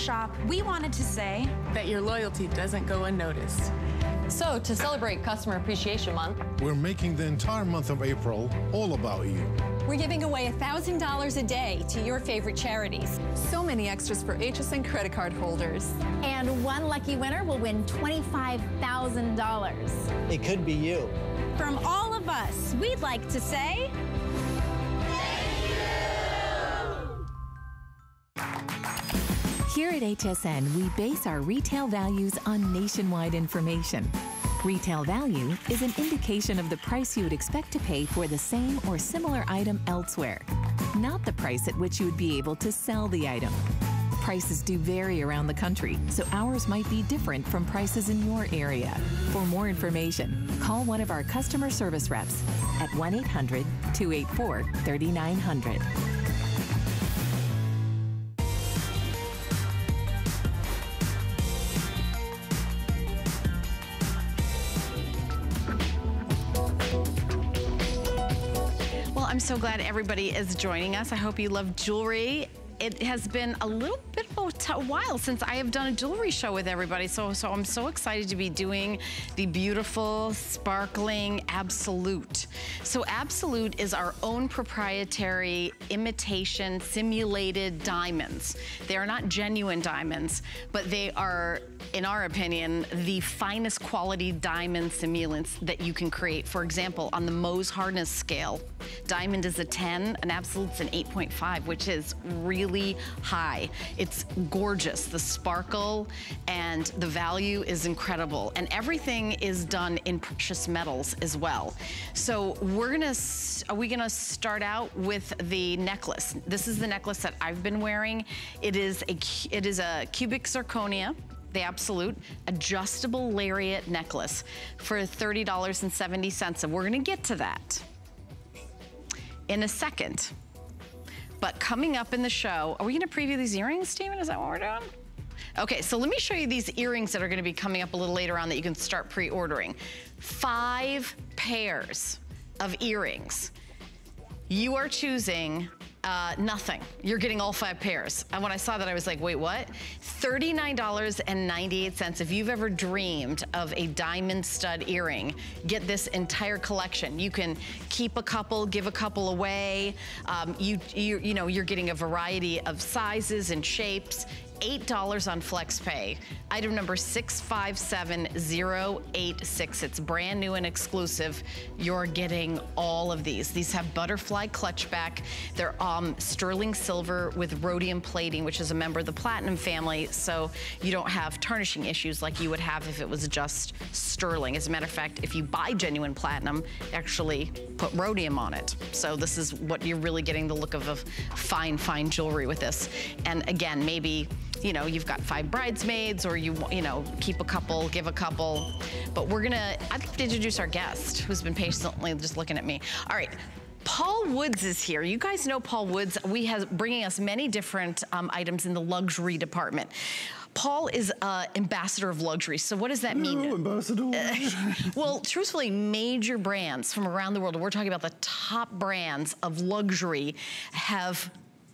shop, we wanted to say that your loyalty doesn't go unnoticed. So, to celebrate Customer Appreciation Month, we're making the entire month of April all about you. We're giving away $1,000 a day to your favorite charities. So many extras for HSN credit card holders. And one lucky winner will win $25,000. It could be you. From all of us, we'd like to say... Here at HSN, we base our retail values on nationwide information. Retail value is an indication of the price you would expect to pay for the same or similar item elsewhere, not the price at which you would be able to sell the item. Prices do vary around the country, so ours might be different from prices in your area. For more information, call one of our customer service reps at 1-800-284-3900. I'm so glad everybody is joining us. I hope you love jewelry. It has been a little bit of a while since I have done a jewelry show with everybody, so I'm so excited to be doing the beautiful, sparkling Absolute. So Absolute is our own proprietary imitation simulated diamonds. They are not genuine diamonds, but they are, in our opinion, the finest quality diamond simulants that you can create. For example, on the Mohs hardness scale, diamond is a 10, and Absolute's an 8.5, which is really high. It's gorgeous. The sparkle and the value is incredible. And everything is done in precious metals as well. So we're gonna start out with the necklace. This is the necklace that I've been wearing. It is a cubic zirconia, the Absolute adjustable Lariat necklace for $30.70. And we're gonna get to that in a second. But coming up in the show, are we gonna preview these earrings, Steven? Is that what we're doing? Okay, so let me show you these earrings that are gonna be coming up a little later on that you can start pre-ordering. 5 pairs of earrings. You are choosing nothing. You're getting all 5 pairs. And when I saw that, I was like, wait, what? $39.98. If you've ever dreamed of a diamond stud earring, get this entire collection. You can keep a couple, give a couple away. You know, you're getting a variety of sizes and shapes. $8 on FlexPay. Item number 657086. It's brand new and exclusive. You're getting all of these. These have butterfly clutch back. They're sterling silver with rhodium plating, which is a member of the platinum family, so you don't have tarnishing issues like you would have if it was just sterling. As a matter of fact, if you buy genuine platinum, actually put rhodium on it. So this is what you're really getting the look of fine, fine jewelry with this. And again, maybe, you know, you've got 5 bridesmaids, or you know, keep a couple, give a couple. But I'd like to introduce our guest, who's been patiently just looking at me. All right, Paul Woods is here. You guys know Paul Woods. Bringing us many different items in the luxury department. Paul is ambassador of luxury. So what does that mean? Ambassador. Well, truthfully, major brands from around the world, we're talking about the top brands of luxury, have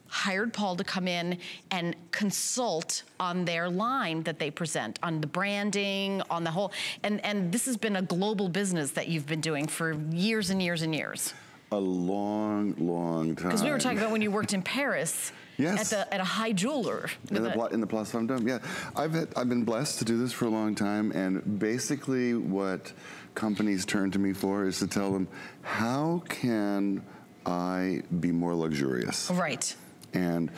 hired Paul to come in and consult on their line that they present, on the branding, on the whole, and this has been a global business that you've been doing for years and years and years. A long, long time. Because we were talking about when you worked in Paris. Yes. At a high jeweler. In the Place Vendôme, yeah. I've been blessed to do this for a long time, and basically what companies turn to me for is to tell them, how can I be more luxurious? Right. And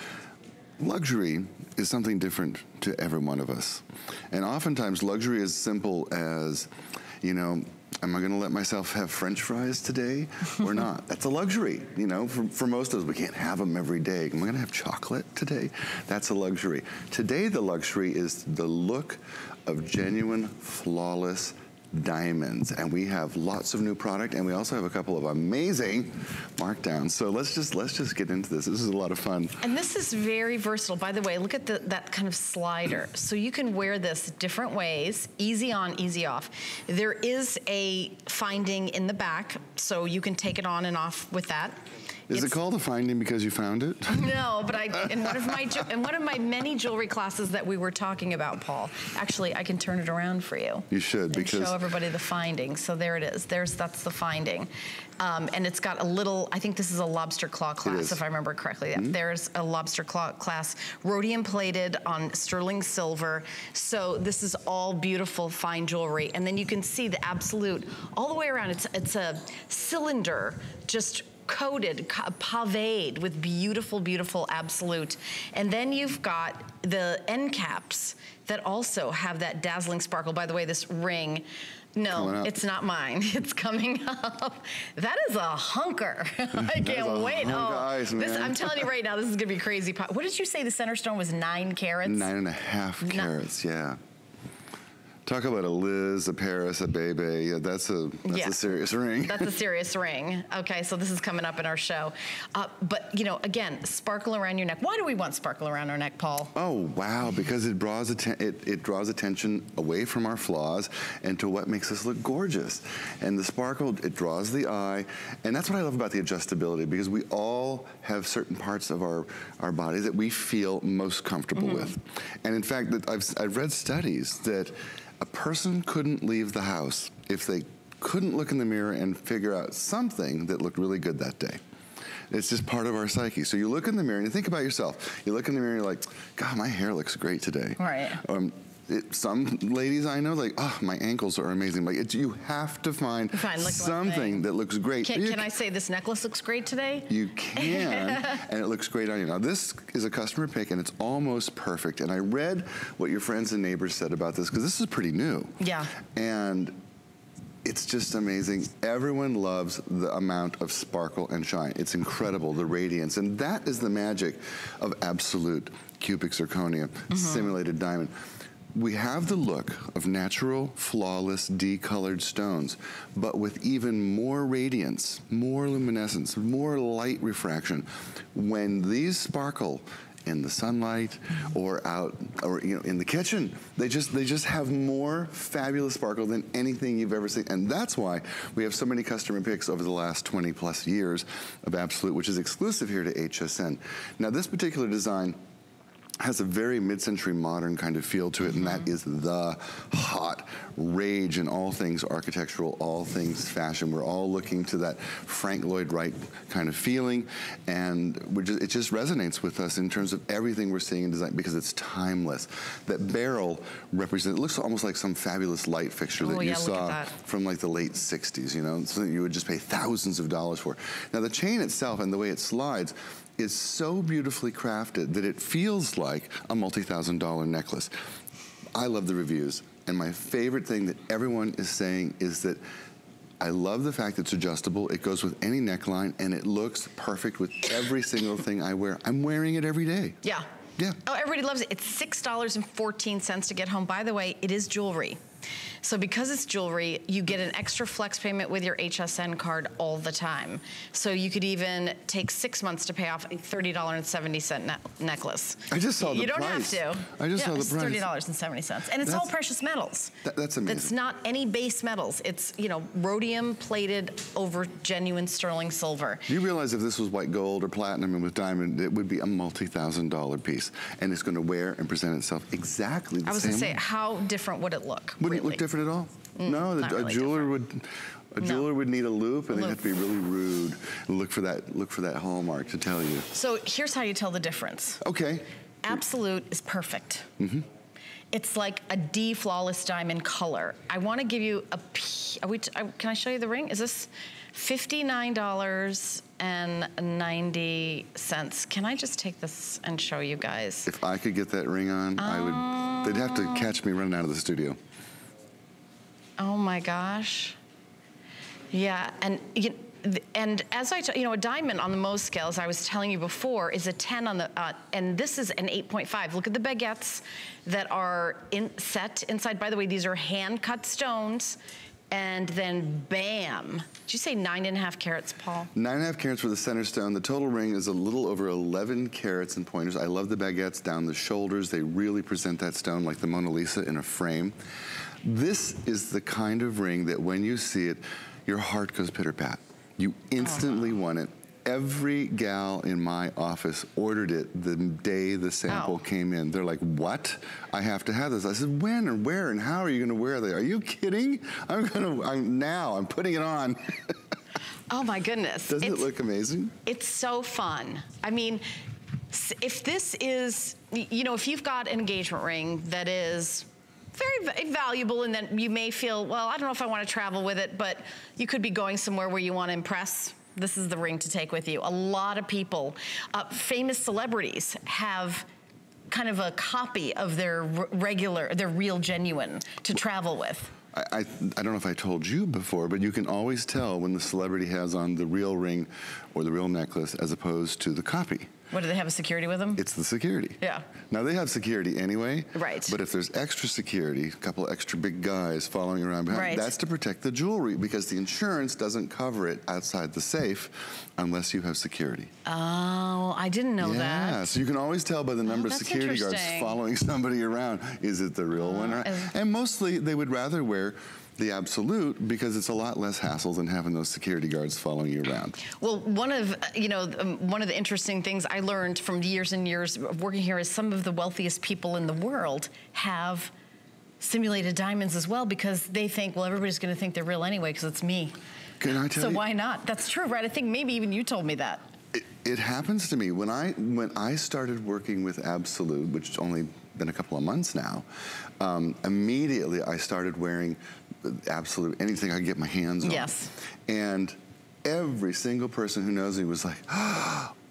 luxury is something different to every one of us. And oftentimes luxury is simple as, you know, am I gonna let myself have French fries today or not? That's a luxury, you know, for most of us. We can't have them every day. Am I gonna have chocolate today? That's a luxury. Today the luxury is the look of genuine, flawless diamonds, and we have lots of new product, and we also have a couple of amazing markdowns. So let's just get into this. This is a lot of fun. And this is very versatile. By the way, look at that kind of slider. So you can wear this different ways, easy on, easy off. There is a finding in the back, so you can take it on and off with that. Is it called a finding because you found it? No, but in one of my many jewelry classes that we were talking about, Paul. Actually, I can turn it around for you. You should, because show everybody the finding. So there it is. That's the finding, and it's got a little. I think this is a lobster claw clasp, if I remember correctly. Mm-hmm. There's a lobster claw clasp, rhodium plated on sterling silver. So this is all beautiful fine jewelry, and then you can see the absolute all the way around. It's a cylinder, just coated, paved with beautiful, beautiful absolute. And then you've got the end caps that also have that dazzling sparkle. By the way, this ring, no, it's not mine. It's coming up. That is a hunker. I can't wait. I'm telling you right now, this is gonna be crazy. What did you say the center stone was 9 carats? 9.5 carats, yeah. Talk about a Liz, a Paris, a Bebe. Yeah, that's a serious ring. That's a serious ring. Okay, so this is coming up in our show. But, you know, again, sparkle around your neck. Why do we want sparkle around our neck, Paul? Oh, wow, because it draws attention away from our flaws and to what makes us look gorgeous. And the sparkle, it draws the eye. And that's what I love about the adjustability, because we all have certain parts of our body that we feel most comfortable with. And in fact, I've read studies that a person couldn't leave the house if they couldn't look in the mirror and figure out something that looked really good that day. It's just part of our psyche. So you look in the mirror and you think about yourself. You look in the mirror and you're like, God, my hair looks great today. Right. Some ladies I know, like, oh, my ankles are amazing. Like, you have to find something that looks great. Can I say this necklace looks great today? You can, and it looks great on you. Now, this is a customer pick, and it's almost perfect. And I read what your friends and neighbors said about this, because this is pretty new. Yeah. And it's just amazing. Everyone loves the amount of sparkle and shine. It's incredible, the radiance. And that is the magic of absolute cubic zirconia, simulated diamond. We have the look of natural, flawless, decolored stones, but with even more radiance, more luminescence, more light refraction. When these sparkle in the sunlight or out, or in the kitchen, they just have more fabulous sparkle than anything you've ever seen. And that's why we have so many customer picks over the last 20+ years of Absolute, which is exclusive here to HSN. Now, this particular design has a very mid-century modern kind of feel to it, and that is the hot rage in all things architectural, all things fashion. We're all looking to that Frank Lloyd Wright kind of feeling, and it just resonates with us in terms of everything we're seeing in design, because it's timeless. That barrel represents, it looks almost like some fabulous light fixture that you saw from like the late 60s, something you would just pay thousands of dollars for. Now, the chain itself and the way it slides is so beautifully crafted that it feels like a multi-$1,000 necklace. I love the reviews, and my favorite thing that everyone is saying is that I love the fact that it's adjustable, it goes with any neckline, and it looks perfect with every single thing I wear. I'm wearing it every day. Yeah. Yeah. Oh, everybody loves it. It's $6.14 to get home. By the way, it is jewelry. So because it's jewelry, you get an extra flex payment with your HSN card all the time. So you could even take 6 months to pay off a $30.70 necklace. I just saw the price. You don't have to. I just saw the price. It's $30.70. And it's all precious metals. That's amazing. It's not any base metals. It's, rhodium plated over genuine sterling silver. You realize if this was white gold or platinum and with diamond, it would be a multi-$1,000 piece. And it's going to wear and present itself exactly the same way. I was going to say, how different would it look? Wouldn't it look different at all? No, a jeweler would need a loop, and they'd have to be really rude and look for that hallmark to tell you. So here's how you tell the difference. Okay. Absolute is perfect. It's like a D flawless diamond color. I want to give you can I show you the ring? Is this $59.90? Can I just take this and show you guys? If I could get that ring on, I would. They'd have to catch me running out of the studio. Oh my gosh. Yeah, and as I tell you, a diamond on the Mohs scale, as I was telling you before, is a 10 on the, and this is an 8.5. Look at the baguettes that are set inside. By the way, these are hand-cut stones. And then bam. Did you say 9.5 carats, Paul? 9.5 carats for the center stone. The total ring is a little over 11 carats in pointers. I love the baguettes down the shoulders. They really present that stone like the Mona Lisa in a frame. This is the kind of ring that when you see it, your heart goes pitter-pat. You instantly want it. Every gal in my office ordered it the day the sample came in. They're like, what? I have to have this. I said, when and where and how are you gonna wear that? Are you kidding? I'm putting it on. Oh my goodness. Doesn't it look amazing? It's so fun. I mean, if this is, you know, if you've got an engagement ring that is very valuable and then you may feel, well, I don't know if I want to travel with it, but you could be going somewhere where you want to impress. This is the ring to take with you. A lot of people, famous celebrities have kind of a copy of their real genuine to travel with. I don't know if I told you before, but you can always tell when the celebrity has on the real ring or the real necklace as opposed to the copy. What, do they have a security with them? It's the security. Yeah. Now they have security anyway. Right. But if there's extra security, a couple extra big guys following you around behind, right, that's to protect the jewelry because the insurance doesn't cover it outside the safe unless you have security. Oh, I didn't know that. Yeah, so you can always tell by the number of security guards following somebody around, is it the real one? And mostly they would rather wear the absolute because it's a lot less hassle than having those security guards following you around. Well, one of the interesting things I learned from years and years of working here is some of the wealthiest people in the world have simulated diamonds as well because they think, well, everybody's going to think they're real anyway because it's me. Can I tell you? So why not? That's true, right? I think maybe even you told me that. It happens to me. When I started working with Absolute, which has only been a couple of months now, immediately I started wearing Absolute, anything I could get my hands on. Yes. And every single person who knows me was like,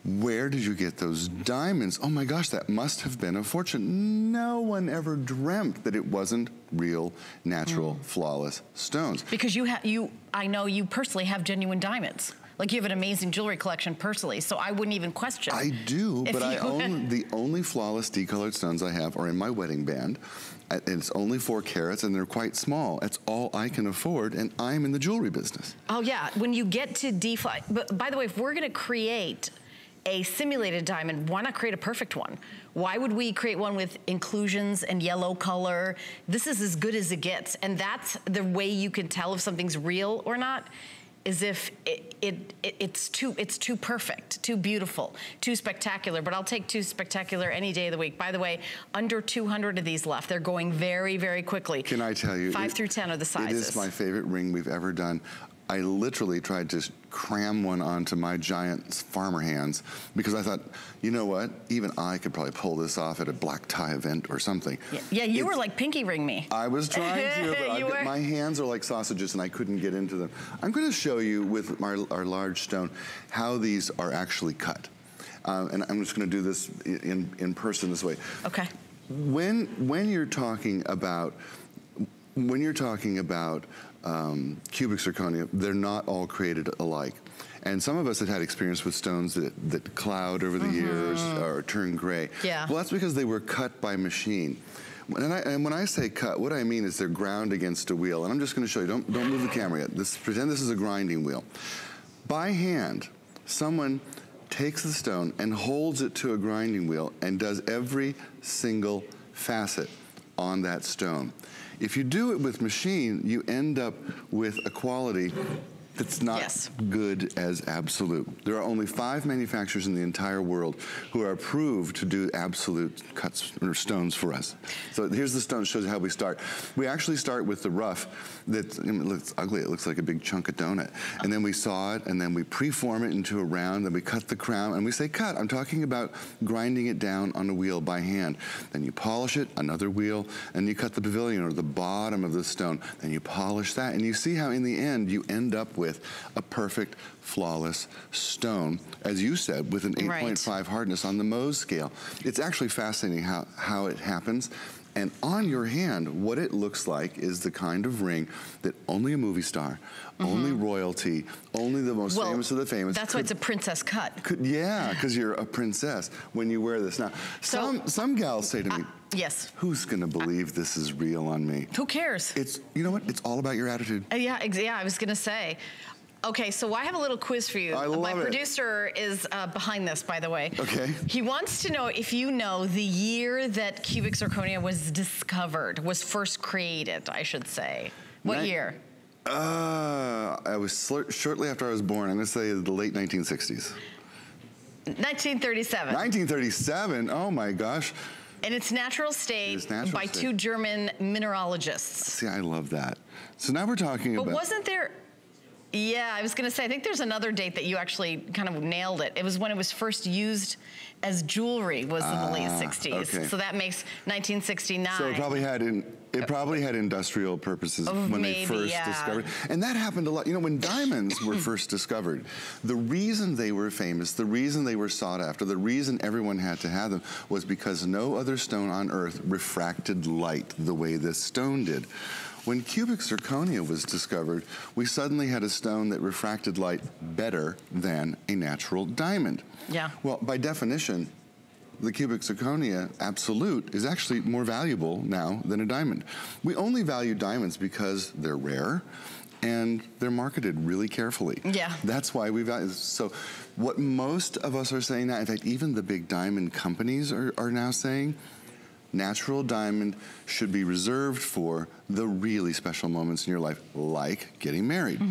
where did you get those diamonds? Oh my gosh, that must have been a fortune. No one ever dreamt that it wasn't real, natural, flawless stones. Because I know you personally have genuine diamonds. Like you have an amazing jewelry collection personally, so I wouldn't even question. I do, but I own the only flawless decolored stones I have are in my wedding band. And it's only 4 carats and they're quite small. That's all I can afford and I'm in the jewelry business. Oh yeah, when you get to but by the way, if we're gonna create a simulated diamond, why not create a perfect one? Why would we create one with inclusions and yellow color? This is as good as it gets. And that's the way you can tell if something's real or not, is if it's too perfect, too beautiful, too spectacular. But I'll take too spectacular any day of the week. By the way, under 200 of these left. They're going very, very quickly. Can I tell you? 5 through 10 are the sizes. It is my favorite ring we've ever done. I literally tried to cram one onto my giant farmer hands because I thought, you know what? Even I could probably pull this off at a black tie event or something. Yeah, you were like pinky ring me. I was trying to, but my hands are like sausages and I couldn't get into them. I'm going to show you with our large stone how these are actually cut. And I'm just going to do this in person this way. Okay. When you're talking about cubic zirconia, they're not all created alike. And some of us have had experience with stones that cloud over the years or turn gray. Yeah. Well, that's because they were cut by machine. And when I say cut, what I mean is they're ground against a wheel. And I'm just going to show you. Don't move the camera yet. Pretend this is a grinding wheel. By hand, someone takes the stone and holds it to a grinding wheel and does every single facet on that stone. If you do it with machine, you end up with a quality that's not good as absolute. There are only 5 manufacturers in the entire world who are approved to do absolute cuts or stones for us. So here's the stone, shows you how we start. We actually start with the rough. It looks ugly, it looks like a big chunk of donut. And then we saw it, and then we preform it into a round, then we cut the crown, and we say cut. I'm talking about grinding it down on a wheel by hand. Then you polish it, another wheel, and you cut the pavilion or the bottom of the stone. Then you polish that, and you see how in the end you end up with a perfect, flawless stone, as you said, with an 8.5 hardness on the Mohs scale. It's actually fascinating how it happens. And on your hand, what it looks like is the kind of ring that only a movie star, only royalty, only the most famous of the famous. That's why it's a princess cut. Yeah, because you're a princess when you wear this. Now, some gals say to me, yes, who's gonna believe this is real on me? Who cares? It's, you know what, it's all about your attitude. Yeah, I was gonna say. Okay, so I have a little quiz for you. I love My producer is behind this, by the way. Okay. He wants to know if you know the year that cubic zirconia was discovered, was first created, I should say. What year? I was shortly after I was born. I'm going to say the late 1960s. 1937. 1937? Oh my gosh. In its natural state by two German mineralogists. See, I love that. So now we're talking about... But wasn't there... Yeah, I was going to say, I think there's another date that you actually kind of nailed it. It was when it was first used as jewelry, was in the late 60s. Okay. So that makes 1969. So it probably had industrial purposes when they first discovered. And that happened a lot. You know, when diamonds were first discovered, the reason they were famous, the reason they were sought after, the reason everyone had to have them was because no other stone on Earth refracted light the way this stone did. When cubic zirconia was discovered, we suddenly had a stone that refracted light better than a natural diamond. Yeah. Well, by definition, the cubic zirconia absolute is actually more valuable now than a diamond. We only value diamonds because they're rare and they're marketed really carefully. Yeah. That's why we value. So what most of us are saying now, in fact, even the big diamond companies are now saying, natural diamond should be reserved for the really special moments in your life, like getting married.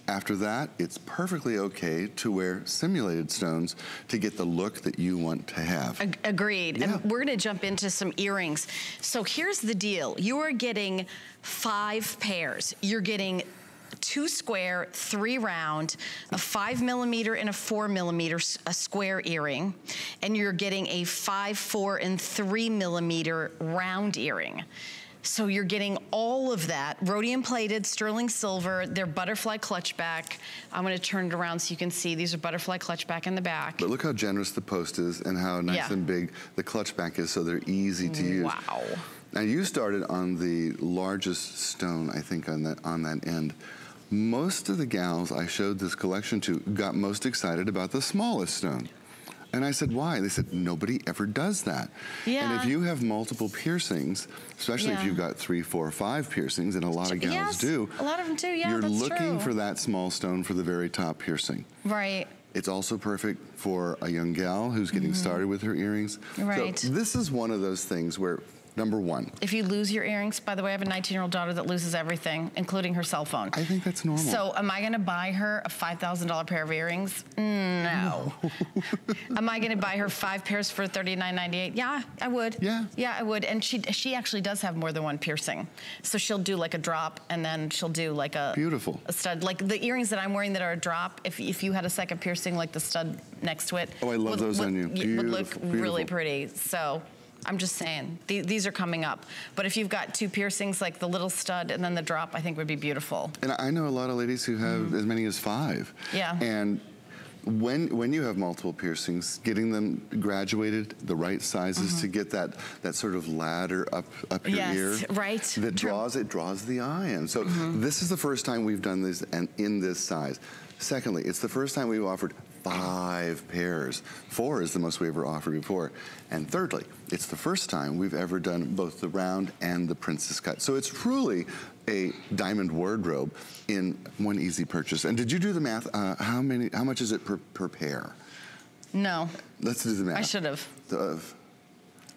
After that, it's perfectly okay to wear simulated stones to get the look that you want to have. Agreed. Yeah. And we're going to jump into some earrings. So here's the deal. You are getting 5 pairs. You're getting 2 square, 3 round, a 5mm and a 4mm a square earring, and you're getting a 5, 4, and 3mm round earring. So you're getting all of that, rhodium plated, sterling silver, they're butterfly clutch back. I'm gonna turn it around so you can see these are butterfly clutch back in the back. But look how generous the post is and how nice and big the clutch back is, so they're easy to use. Wow. Now you started on the largest stone, I think, on that end. Most of the gals I showed this collection to got most excited about the smallest stone. And I said, why? They said, nobody ever does that. Yeah. And if you have multiple piercings, especially if you've got 3, 4, 5 piercings, and a lot of gals do. A lot of them do, yeah, you're that's looking true. for that small stone for the very top piercing. Right. It's also perfect for a young gal who's getting started with her earrings. Right. So this is one of those things where, number one. If you lose your earrings, by the way, I have a 19-year-old daughter that loses everything, including her cell phone. I think that's normal. So am I gonna buy her a $5,000 pair of earrings? No. Am I gonna buy her 5 pairs for $39.98? Yeah, I would. Yeah. Yeah, I would. And she actually does have more than one piercing. So she'll do like a drop, and then she'll do like a beautiful a stud. Like the earrings that I'm wearing that are a drop, if you had a second piercing, like the stud next to it. Oh, I love those on you. Would look really pretty. So I'm just saying, these are coming up. But if you've got 2 piercings, like the little stud and then the drop, I think would be beautiful. And I know a lot of ladies who have as many as 5. Yeah. And when you have multiple piercings, getting them graduated, the right sizes to get that sort of ladder up your ear. Right. That draws the eye in. So this is the first time we've done this and in this size. Secondly, it's the first time we've offered 5 pairs. 4 is the most we ever offered before. And thirdly, it's the first time we've ever done both the round and the princess cut. So it's truly a diamond wardrobe in one easy purchase. And did you do the math? How much is it per pair? No. Let's do the math. I should have.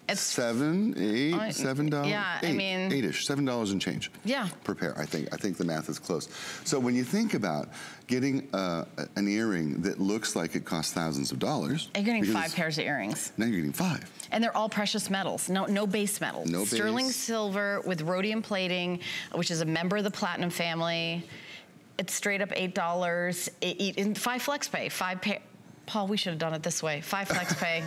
It's $7, $8, yeah, I mean, $8-ish, $7 and change. Yeah. Per pair. I think the math is close. So when you think about getting an earring that looks like it costs thousands of dollars, and you're getting 5 pairs of earrings. Now you're getting 5. And they're all precious metals. No base metal. No base. Sterling silver with rhodium plating, which is a member of the platinum family. It's straight up $8. 5 flex pay. 5 pair. Paul, we should have done it this way. 5 flex pay,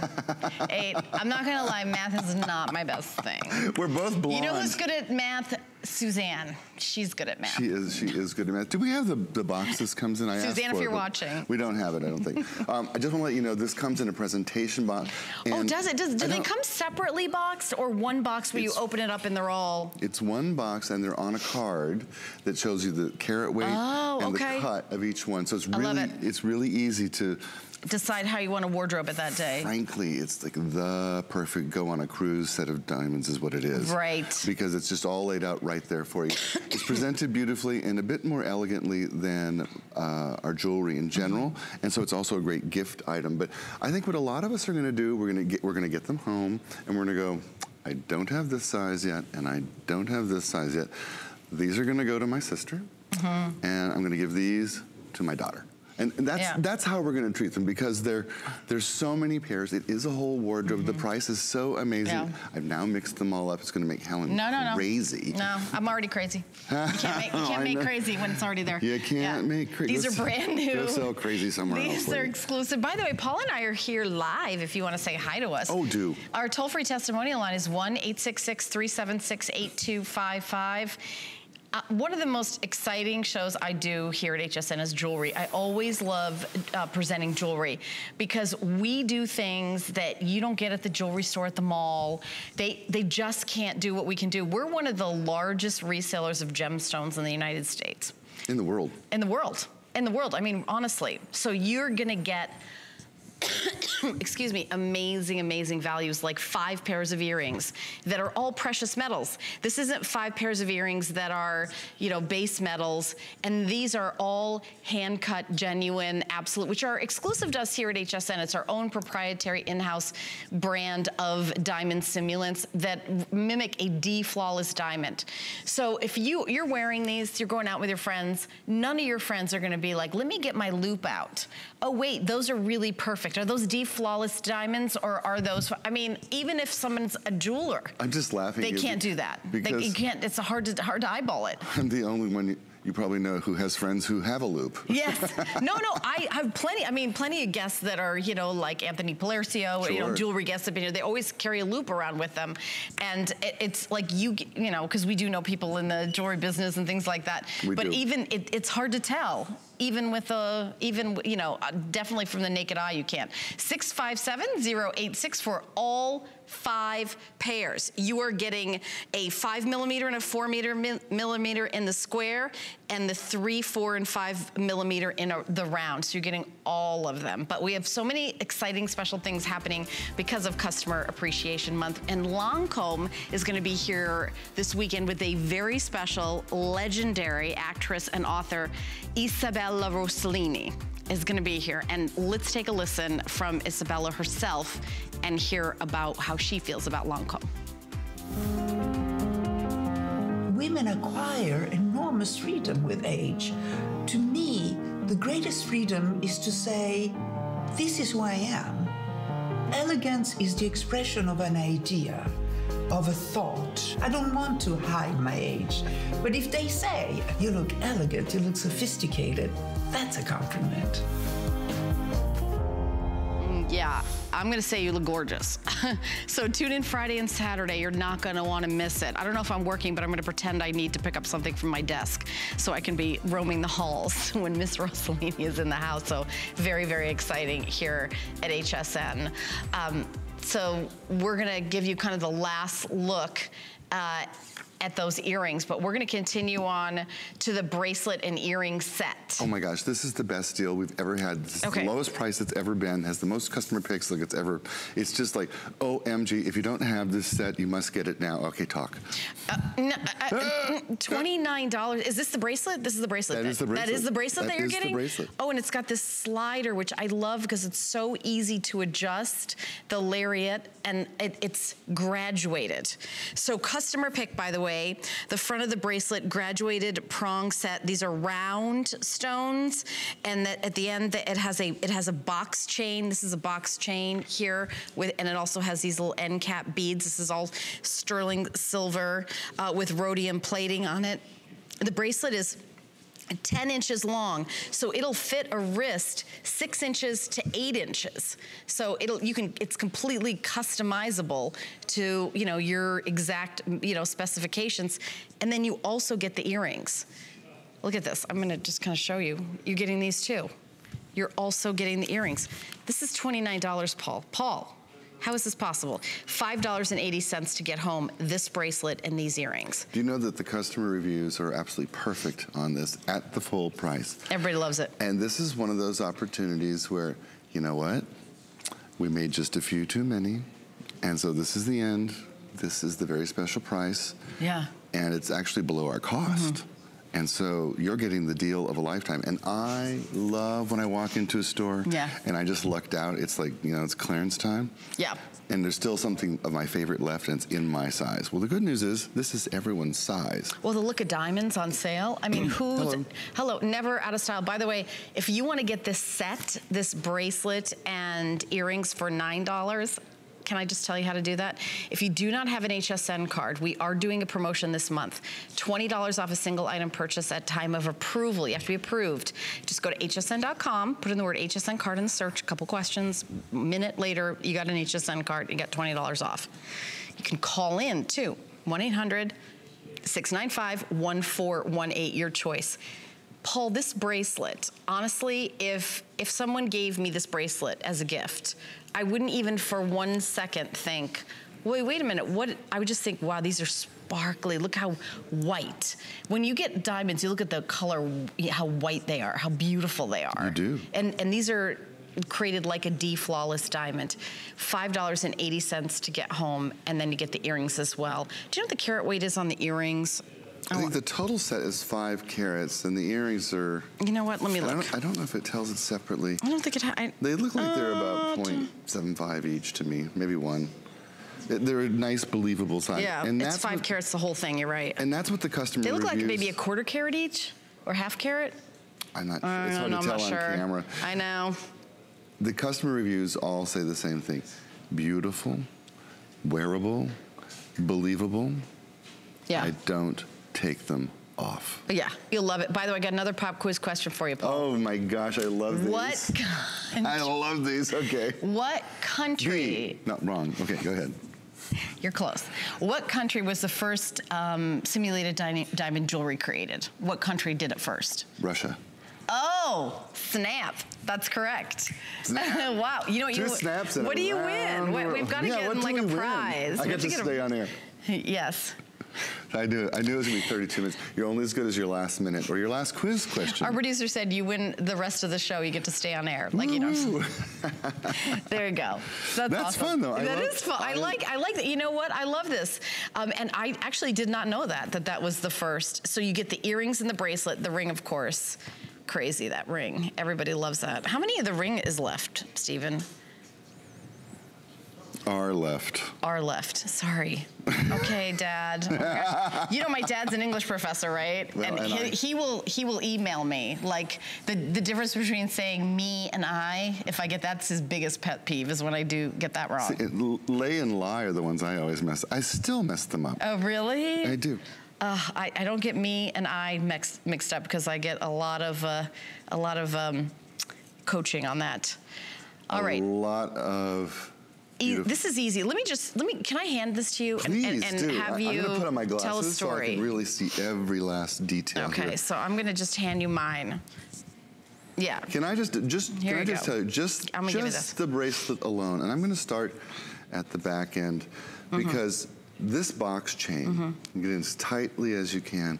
8. I'm not gonna lie, math is not my best thing. We're both blonde. You know who's good at math? Suzanne. She's good at math. She is good at math. Do we have the box this comes in? I Suzanne, asked for if you're it, watching. We don't have it, I don't think. I just want to let you know, this comes in a presentation box. Oh, does it? Do they come separately boxed, or one box where you open it up and they're all? It's one box, and they're on a card that shows you the carat weight and the cut of each one. So it's really easy to decide how you want to wardrobe it that day. Frankly, it's like the perfect go on a cruise set of diamonds is what it is. Right. Because it's just all laid out right there for you. It's presented beautifully and a bit more elegantly than our jewelry in general, and so it's also a great gift item. But I think what a lot of us are going to do, we're going to get them home, and we're going to go, I don't have this size yet, and I don't have this size yet. These are going to go to my sister. And I'm gonna give these to my daughter. And that's how we're gonna treat them, because there's so many pairs. It is a whole wardrobe. The price is so amazing. Yeah. I've now mixed them all up. It's gonna make Helen crazy. No, I'm already crazy. You can't make crazy when it's already there. You can't make crazy. These are brand new. Go sell crazy somewhere else. These are exclusive. By the way, Paul and I are here live if you want to say hi to us. Oh, do. Our toll-free testimonial line is 1-866-376-8255. One of the most exciting shows I do here at HSN is jewelry. I always love presenting jewelry because we do things that you don't get at the jewelry store at the mall. They just can't do what we can do. We're one of the largest resellers of gemstones in the United States. In the world. In the world. In the world, I mean, honestly. So you're gonna get excuse me, amazing, amazing values, like 5 pairs of earrings that are all precious metals. This isn't 5 pairs of earrings that are, you know, base metals, and these are all hand-cut, genuine, absolute, which are exclusive to us here at HSN. It's our own proprietary in-house brand of diamond simulants that mimic a D-flawless diamond. So if you're wearing these, you're going out with your friends, none of your friends are gonna be like, let me get my loop out. Oh wait, those are really perfect. Are those D-flawless diamonds, or are those, I mean, even if someone's a jeweler. I'm just laughing. They can't do that. You can't, it's hard to eyeball it. I'm the only one you probably know who has friends who have a loop. Yes. No, I have plenty, I mean, plenty of guests that are, you know, like Anthony Palercio, sure. You know, jewelry guests have been here. They always carry a loop around with them. And it's like, you know, because we do know people in the jewelry business and things like that. But even, it's hard to tell. Even with you know, definitely from the naked eye, you can't. 657-086 for all 5 pairs. You are getting a 5mm and a 4mm in the square, and the 3, 4, and 5mm in the round. So you're getting all of them. But we have so many exciting special things happening because of Customer Appreciation Month. And Lancome is gonna be here this weekend with a very special, legendary actress and author, Isabella Rossellini is gonna be here. And let's take a listen from Isabella herself and hear about how she feels about Lancome. Women acquire enormous freedom with age. To me, the greatest freedom is to say, this is who I am. Elegance is the expression of an idea, of a thought. I don't want to hide my age, but if they say, you look elegant, you look sophisticated, that's a compliment. Yeah, I'm gonna say you look gorgeous. So tune in Friday and Saturday. You're not gonna wanna miss it. I don't know if I'm working, but I'm gonna pretend I need to pick up something from my desk so I can be roaming the halls when Miss Rossellini is in the house. So very, very exciting here at HSN. So we're gonna give you kind of the last look at those earrings, but we're gonna continue on to the bracelet and earring set. Oh my gosh, this is the best deal we've ever had. This is the lowest price it's ever been, has the most customer picks like it's ever. It's just like, OMG, if you don't have this set, you must get it now. Okay, talk. $29, is this the bracelet? This is the bracelet. That is the bracelet. That is the bracelet that you're getting? That is the bracelet. Oh, and it's got this slider, which I love because it's so easy to adjust, the Lariat, and it's graduated. So customer pick, by the way, the front of the bracelet, graduated prong set. These are round stones, and that at the end it has a box chain. This is a box chain here and it also has these little end cap beads. This is all sterling silver with rhodium plating on it. The bracelet is 10 inches long, so it'll fit a wrist 6 inches to 8 inches. So it's completely customizable to, you know, your exact, you know, specifications. And then you also get the earrings. Look at this. I'm gonna just kind of show you. You're getting these too. You're also getting the earrings. This is $29, Paul. Paul, how is this possible? $5.80 to get home this bracelet and these earrings. Do you know that the customer reviews are absolutely perfect on this at the full price? Everybody loves it. And this is one of those opportunities where, you know what? We made just a few too many. And so this is the end. This is the very special price. Yeah. And it's actually below our cost. And so you're getting the deal of a lifetime. And I love when I walk into a store and I just lucked out. It's like, you know, it's clearance time. Yeah. And there's still something of my favorite left, and it's in my size. Well, the good news is this is everyone's size. Well, the look of diamonds on sale. I mean, hello, never out of style. By the way, if you want to get this set, this bracelet and earrings for $9, can I just tell you how to do that? If you do not have an HSN card, we are doing a promotion this month. $20 off a single item purchase at time of approval. You have to be approved. Just go to hsn.com, put in the word HSN card in the search, a couple questions. A minute later, you got an HSN card, you got $20 off. You can call in too, 1-800-695-1418, your choice. Paul, this bracelet, honestly, if someone gave me this bracelet as a gift, I wouldn't even for 1 second think, wait a minute, what? I would just think, wow, these are sparkly. Look how white. When you get diamonds, you look at the color, how white they are, how beautiful they are. You do. And these are created like a D-flawless diamond. $5.80 to get home, and then you get the earrings as well. Do you know what the carat weight is on the earrings? I think the total set is 5 carats, and the earrings are... You know what? Let me look. I don't know if it tells it separately. I don't think it... They look like they're about 0.75 each to me, maybe 1. They're a nice, believable size. Yeah, and it's 5 carats the whole thing, you're right. And that's what the customer They look reviews. like maybe a 1/4 carat each, or 1/2 carat? I'm not sure. It's hard to tell on camera. I know. The customer reviews all say the same thing. Beautiful, wearable, believable. Yeah. I don't take them off. Yeah, you'll love it. By the way, I got another pop quiz question for you, Paul. Oh my gosh, I love these. What country? I love these, okay. What country? No, wrong. Okay, go ahead. You're close. What country was the first simulated diamond jewelry created? What country did it first? Russia. Oh, snap. That's correct. Snap. Wow. You know what? Two snaps in what do you round. win? We've got to get like a prize. I get to stay on air. Yes. I knew it was going to be 32 minutes. You're only as good as your last minute or your last quiz question. Our producer said you win the rest of the show. You get to stay on air. Like, you know. There you go. That's awesome. Fun, though. That is fun. I like that. You know what? I love this. And I actually did not know that was the first. So you get the earrings and the bracelet, the ring, of course. Crazy, that ring. Everybody loves that. How many of the ring is left, Stephen? Are left. Are left. Sorry. Okay, Dad. Okay. You know my dad's an English professor, right? Well, and he will email me like the difference between saying me and I. If I get that's his biggest pet peeve is when I do get that wrong. See, lay and lie are the ones I always mess. I still mess them up. Oh, really? I do. I don't get me and I mixed up because I get a lot of coaching on that. All right. A lot of. This is easy. Can I hand this to you? Please and do. have you I'm going to put on my glasses tell a story. so I can really see every last detail. Okay, here. so I'm going to just hand you mine. Yeah. Can I just tell you, just the bracelet alone, and I'm going to start at the back end because this box chain, get in as tightly as you can,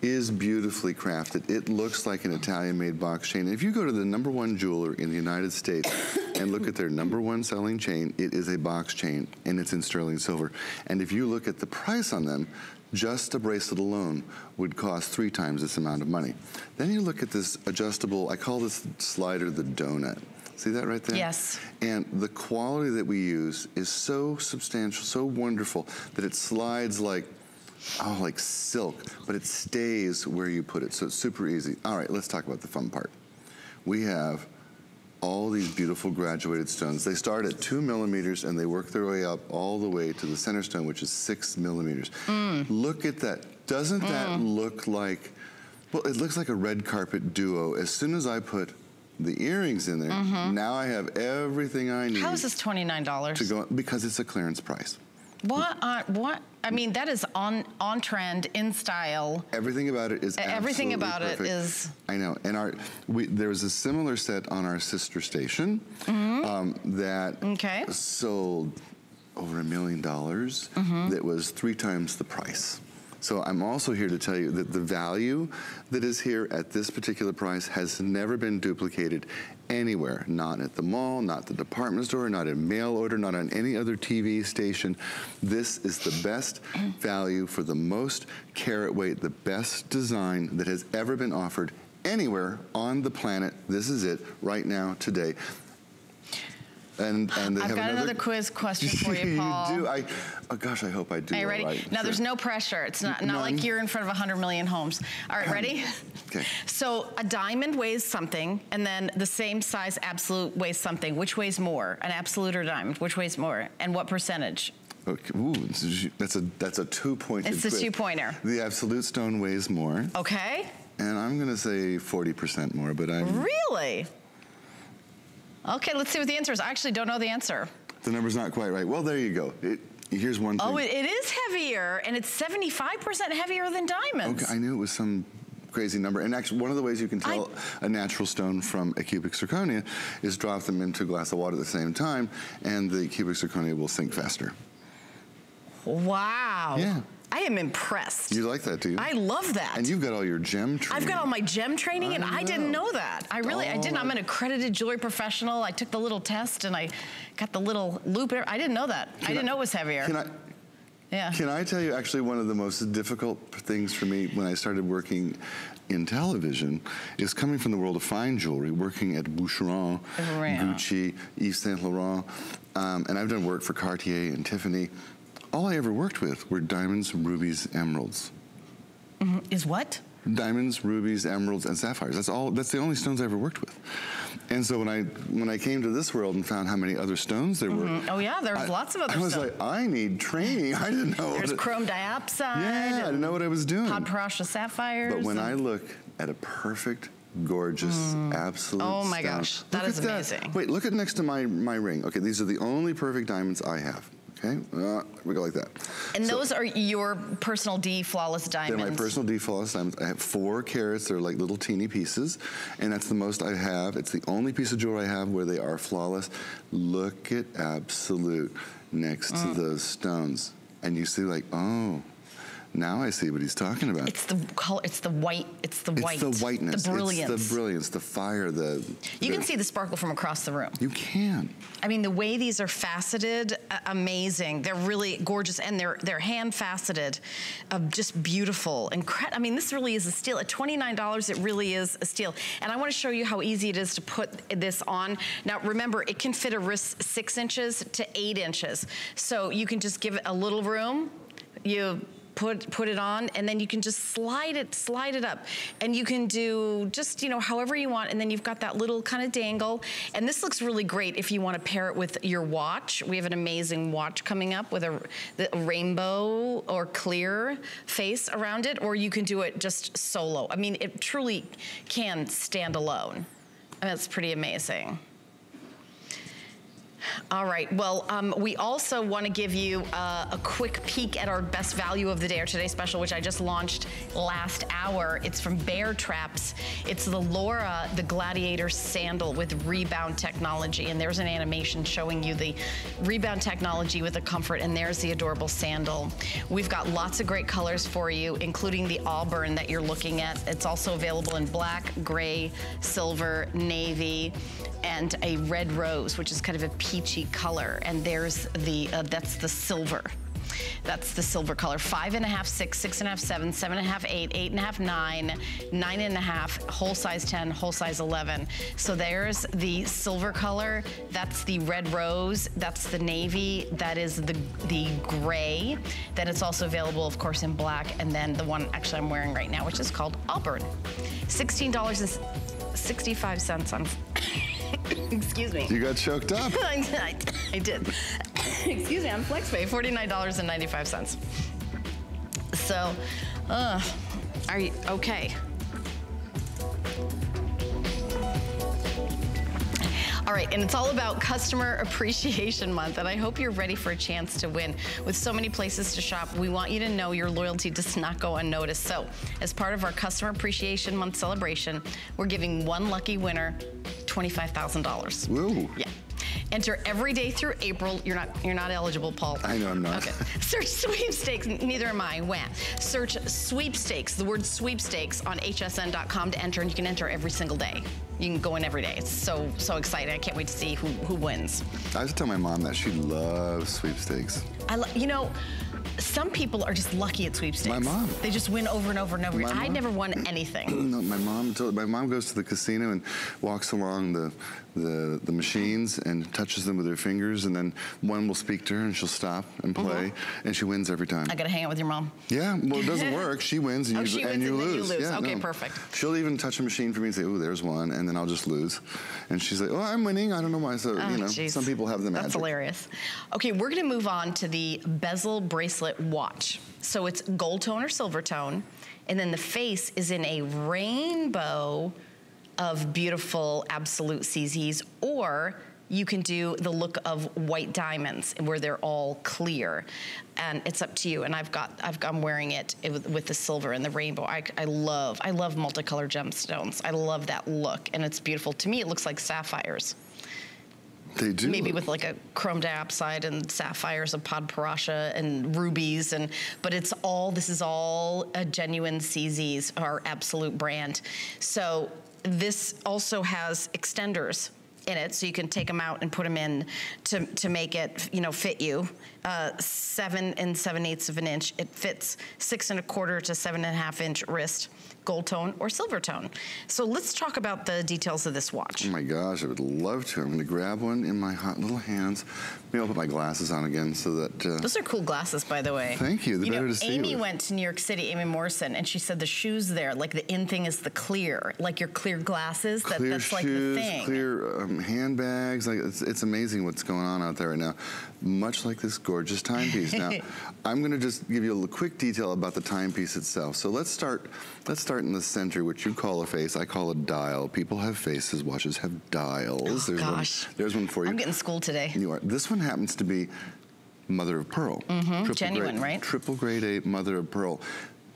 is beautifully crafted. It looks like an Italian-made box chain. If you go to the #1 jeweler in the United States and look at their #1 selling chain, it is a box chain, and it's in sterling silver. And if you look at the price on them, just a bracelet alone would cost 3 times this amount of money. Then you look at this adjustable, I call this slider the donut. See that right there? Yes. And the quality that we use is so substantial, so wonderful, that it slides like silk, but it stays where you put it, so it's super easy. All right, let's talk about the fun part. We have all these beautiful graduated stones. They start at 2 millimeters and they work their way up all the way to the center stone, which is 6 millimeters. Look at that. Doesn't that look like, well, it looks like a red carpet duo. As soon as I put the earrings in there, now I have everything I need. How is this $29? To go, because it's a clearance price. What? I mean, that is on trend, in style. Everything about it is everything about perfect. it is. I know, and there was a similar set on our sister station that sold over $1 million. That was 3 times the price. So I'm also here to tell you that the value that is here at this particular price has never been duplicated anywhere. Not at the mall, not the department store, not in mail order, not on any other TV station. This is the best value for the most carat weight, the best design that has ever been offered anywhere on the planet. This is it right now, today. And they I've have got another quiz question for you, Paul. You do? Oh gosh, I hope I do. Are you ready? Right. Now, there's no pressure. It's not like you're in front of 100 million homes. All right, ready? Okay. So a diamond weighs something, and then the same size absolute weighs something. Which weighs more, an absolute or diamond? Which weighs more, and what percentage? Okay. Ooh, that's a two-pointer. It's the two-pointer. The absolute stone weighs more. Okay. And I'm gonna say 40% more, but I'm... Really? Okay, let's see what the answer is. I actually don't know the answer. The number's not quite right. Well, there you go. Here's one thing. Oh, it is heavier, and it's 75% heavier than diamonds. Okay, I knew it was some crazy number. And actually, one of the ways you can tell a natural stone from a cubic zirconia is drop them into a glass of water at the same time, and the cubic zirconia will sink faster. Wow. Yeah. I am impressed. You like that, do you? I love that. And you've got all your gem training. I've got all my gem training, and I didn't know that. I didn't. I'm an accredited jewelry professional. I took the little test, and I got the little loop. I didn't know that. I didn't know it was heavier. Can I tell you actually one of the most difficult things for me when I started working in television is coming from the world of fine jewelry, working at Boucheron, Gucci, Yves Saint Laurent, and I've done work for Cartier and Tiffany. All I ever worked with were diamonds, rubies, emeralds. Is what? Diamonds, rubies, emeralds, and sapphires. That's the only stones I ever worked with. And so when I came to this world and found how many other stones there were. Oh yeah, there's lots of other stones. I was like, I need training. I didn't know. There's chrome diopside. Yeah, I didn't know what I was doing. Podparasha sapphires. But when I look at a perfect, gorgeous, absolute oh my stone, gosh, that is amazing. Wait, look at next to my ring. Okay, these are the only perfect diamonds I have. Okay, we go like that. And those are your personal D flawless diamonds? They're my personal D flawless diamonds. I have 4 carats. They're like little teeny pieces, and that's the most I have. It's the only piece of jewelry I have where they are flawless. Look at absolute next to those stones, and you see like, oh, now I see what he's talking about. It's the color, it's the white, it's the white. It's the whiteness. The brilliance. It's the brilliance, the fire, You can see the sparkle from across the room. You can. I mean, the way these are faceted, amazing. They're really gorgeous, and they're hand faceted, just beautiful. I mean, this really is a steal. At $29, it really is a steal. And I want to show you how easy it is to put this on. Now, remember, it can fit a wrist 6 inches to 8 inches. So you can just give it a little room. You put it on, and then you can just slide it up, and you can do just, you know, however you want, and then you've got that little kind of dangle. And this looks really great if you want to pair it with your watch. We have an amazing watch coming up with a rainbow or clear face around it, or you can do it just solo. I mean, it truly can stand alone. I mean, it's pretty amazing. All right, well, we also want to give you a quick peek at our best value of the day or today special, which I just launched last hour. It's from Bear Traps. It's the Laura, the Gladiator sandal with Rebound technology, and there's an animation showing you the Rebound technology with the comfort, and there's the adorable sandal. We've got lots of great colors for you, including the auburn that you're looking at. It's also available in black, gray, silver, navy, and a red rose, which is kind of a peachy color. And there's the, that's the silver. That's the silver color. 5.5, 6, 6.5, 7, 7.5, 8, 8.5, 9, 9.5, whole size 10, whole size 11. So there's the silver color. That's the red rose. That's the navy. That is the gray. Then it's also available, of course, in black. And then the one actually I'm wearing right now, which is called Auburn. $16.65 on. Excuse me. You got choked up. I did. Excuse me, I'm FlexPay, $49.95. So, are you okay? All right, and it's all about Customer Appreciation Month, and I hope you're ready for a chance to win. With so many places to shop, we want you to know your loyalty does not go unnoticed. So, as part of our Customer Appreciation Month celebration, we're giving one lucky winner $25,000. Woo. Yeah. Enter every day through April. You're not eligible, Paul. I know I'm not. Okay. Search sweepstakes. Neither am I. Wah. Search sweepstakes, the word sweepstakes, on hsn.com to enter, and you can enter every single day. You can go in every day. It's so exciting. I can't wait to see who wins. I used to tell my mom that she loves sweepstakes. You know, some people are just lucky at sweepstakes. My mom. They just win over and over and over. I never won anything. No, my mom goes to the casino and walks along the machines and touches them with her fingers, and then one will speak to her and she'll stop and play, and she wins every time. I gotta hang out with your mom. Yeah, well, it doesn't work. She wins and you lose. Yeah, okay, perfect. She'll even touch a machine for me and say, "Oh, there's one," and then I'll just lose. And she's like, "Oh, I'm winning. I don't know why." So geez. Some people have the magic. That's hilarious. Okay, we're gonna move on to the Bezel bracelet watch. So it's gold tone or silver tone, and then the face is in a rainbow of beautiful absolute CZs, or you can do the look of white diamonds where they're all clear, and it's up to you. And I'm wearing it with the silver and the rainbow. I love multicolored gemstones. I love that look, and it's beautiful. To me, it looks like sapphires. They do. Maybe with like a chrome diopside and sapphires of Podparasha and rubies, but this is all a genuine CZs, our absolute brand. So this also has extenders in it, so you can take them out and put them in to make it, fit you. 7 7/8 of an inch. It fits 6 1/4 to 7 1/2 inch wrist, gold tone or silver tone. So let's talk about the details of this watch. Oh my gosh, I would love to. I'm going to grab one in my hot little hands. Maybe I'll put my glasses on again so that... Those are cool glasses, by the way. Thank you. They're better to see Amy went to New York City, Amy Morrison, and she said the shoes there, like the in thing is the clear, like your clear glasses. Clear that's shoes, like the thing. Clear handbags. Like it's amazing what's going on out there right now. Much like this gorgeous timepiece. Now, I'm going to just give you a quick detail about the timepiece itself. So let's start in the center, which you call a face. I call a dial. People have faces. Watches have dials. Oh, gosh. There's one for you. I'm getting schooled today. You are. This one happens to be mother of pearl. Genuine, right? Triple grade A mother of pearl.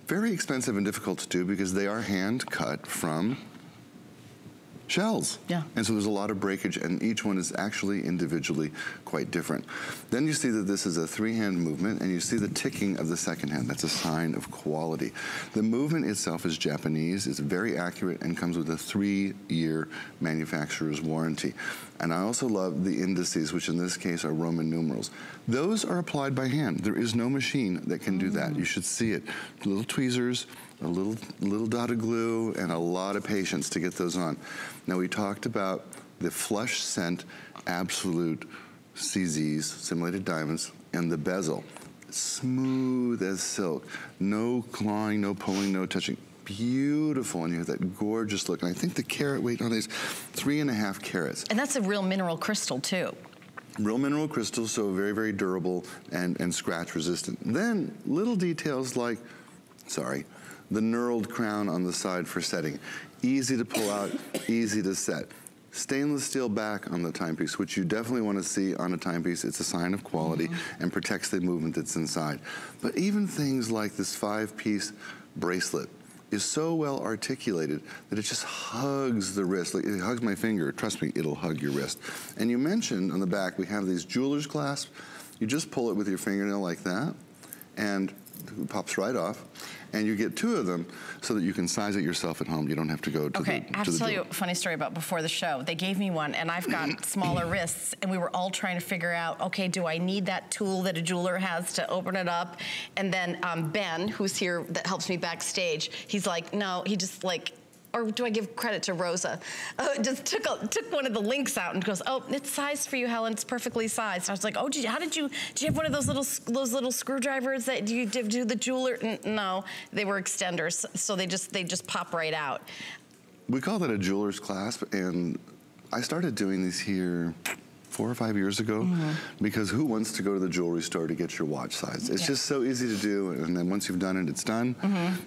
Very expensive and difficult to do because they are hand cut from shells. Yeah. And so there's a lot of breakage, and each one is actually individually quite different. Then you see that this is a 3-hand movement, and you see the ticking of the second hand. That's a sign of quality. The movement itself is Japanese, it's very accurate, and comes with a 3-year manufacturer's warranty. And I also love the indices, which in this case are Roman numerals. Those are applied by hand. There is no machine that can do that. You should see it. Little tweezers, a little dot of glue, and a lot of patience to get those on. Now, we talked about the flush scent absolute CZs, simulated diamonds, and the bezel. Smooth as silk. No clawing, no pulling, no touching. Beautiful, and you have that gorgeous look. And I think the carat weight on these 3.5 carats. And that's a real mineral crystal, too. Real mineral crystal, so very, very durable and scratch resistant. Then little details like, the knurled crown on the side for setting. Easy to pull out, easy to set. Stainless steel back on the timepiece, which you definitely want to see on a timepiece. It's a sign of quality and protects the movement that's inside. But even things like this 5-piece bracelet is so well articulated that it just hugs the wrist. Like, it hugs my finger. Trust me, it'll hug your wrist. And you mentioned on the back, we have these jeweler's clasps. You just pull it with your fingernail like that, and it pops right off. And you get 2 of them so that you can size it yourself at home. You don't have to go to I have to tell you a funny story about before the show. They gave me one, and I've got smaller wrists, and we were all trying to figure out, okay, do I need that tool that a jeweler has to open it up? And then Ben, who's here that helps me backstage, he's like, no, he just like, or do I give credit to Rosa? Just took one of the links out and goes, oh, it's sized for you, Helen. It's perfectly sized. I was like, oh, do you have one of those little screwdrivers that you do the jeweler? No, they were extenders, so they just pop right out. We call that a jeweler's clasp, and I started doing these here 4 or 5 years ago, because who wants to go to the jewelry store to get your watch size? It's just so easy to do, and then once you've done it, it's done.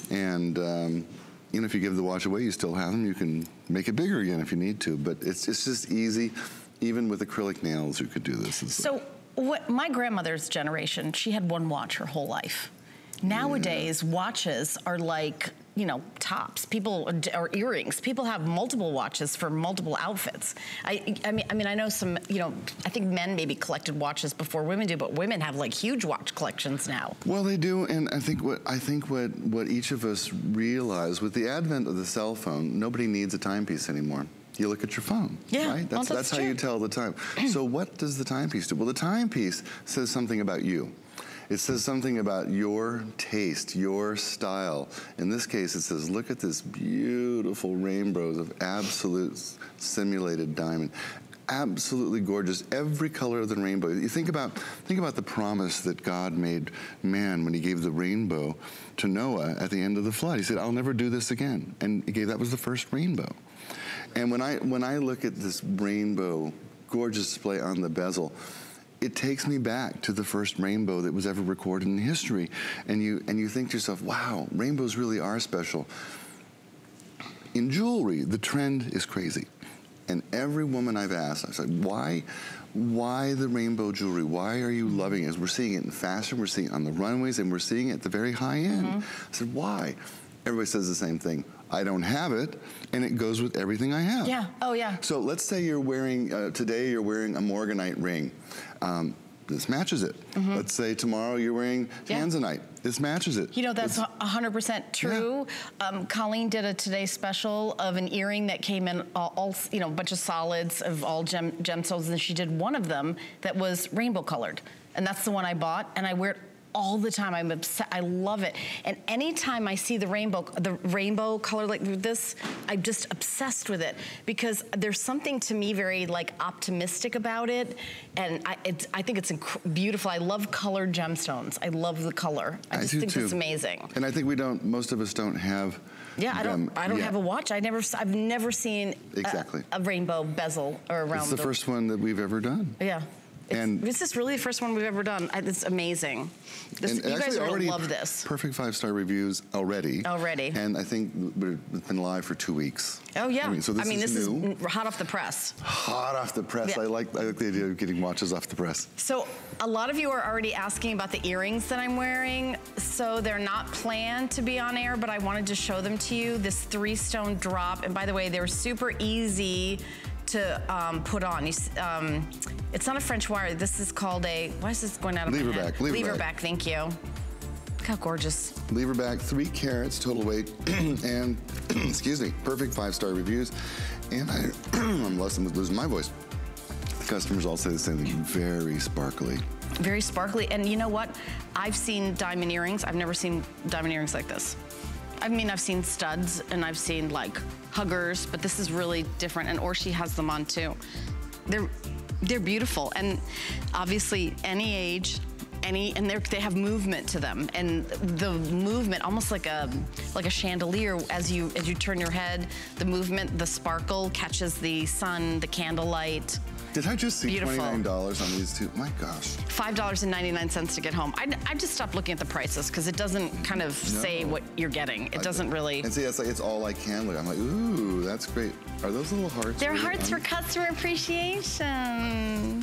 And if you give the watch away, you still have them. You can make it bigger again if you need to, but it's just easy. Even with acrylic nails, you could do this. So my grandmother's generation, she had one watch her whole life. Nowadays, watches are like you know, tops, people, or earrings. People have multiple watches for multiple outfits. I mean, I know some, you know, I think men maybe collected watches before women do, but women have like huge watch collections now. Well, they do, and I think what each of us realize with the advent of the cell phone, nobody needs a timepiece anymore. You look at your phone, right? That's how you tell the time. So what does the timepiece do? Well, the timepiece says something about you. It says something about your taste, your style. In this case, it says, look at this beautiful rainbows of absolute simulated diamond. Absolutely gorgeous, every color of the rainbow. You think about the promise that God made man when he gave the rainbow to Noah at the end of the flood. He said, I'll never do this again. And that was the first rainbow. And when I look at this rainbow, gorgeous display on the bezel, it takes me back to the first rainbow that was ever recorded in history. And you think to yourself, wow, rainbows really are special. In jewelry, the trend is crazy. And every woman I've asked, I said, why the rainbow jewelry? Why are you loving it? We're seeing it in fashion, we're seeing it on the runways, and we're seeing it at the very high end. I said, why? Everybody says the same thing. I don't have it, and it goes with everything I have. Yeah, oh yeah. So let's say you're wearing, today you're wearing a morganite ring. This matches it. Let's say tomorrow you're wearing tanzanite. This matches it. You know, that's 100% true. Colleen did a Today special of an earring that came in all you know, a bunch of solids of all gemstones, and she did one of them that was rainbow colored. And that's the one I bought, and I wear it all the time. I'm obsessed. I love it. And anytime I see the rainbow color like this, I'm just obsessed with it, because there's something to me very like optimistic about it. And I think it's beautiful. I love colored gemstones. I love the color. I just think it's amazing. And I think most of us don't have. Yeah, I don't have a watch. I've never seen a rainbow bezel or around. It's the first one that we've ever done. Yeah. This is really the first one we've ever done. It's amazing. You guys are gonna love this. Perfect 5-star reviews already. And I think it's been live for 2 weeks. Oh yeah. This is hot off the press. Hot off the press. Yeah. I like the idea of getting watches off the press. So a lot of you are already asking about the earrings that I'm wearing. So they're not planned to be on air, but I wanted to show them to you. This 3-stone drop. And by the way, they're super easy to put on. It's not a French wire. This is called a, why is this going out of my head? Lever back, thank you. Look how gorgeous. Lever back, 3 carats total weight, and excuse me, perfect 5-star reviews. And I'm losing my voice. The customers all say the same thing, very sparkly. Very sparkly, and you know what? I've seen diamond earrings. I've never seen diamond earrings like this. I mean, I've seen studs and I've seen like huggers, but this is really different, and Orshi has them on too. They're beautiful, and obviously any age, and they have movement to them, and the movement almost like a chandelier as you turn your head. The movement, the sparkle catches the sun, the candlelight. Did I just see $29 on these two? My gosh. $5.99 to get home. I just stopped looking at the prices because it doesn't kind of say what you're getting. It doesn't really. And see, it's all like candle. I'm like, ooh, that's great. Are those little hearts? They're hearts for customer appreciation.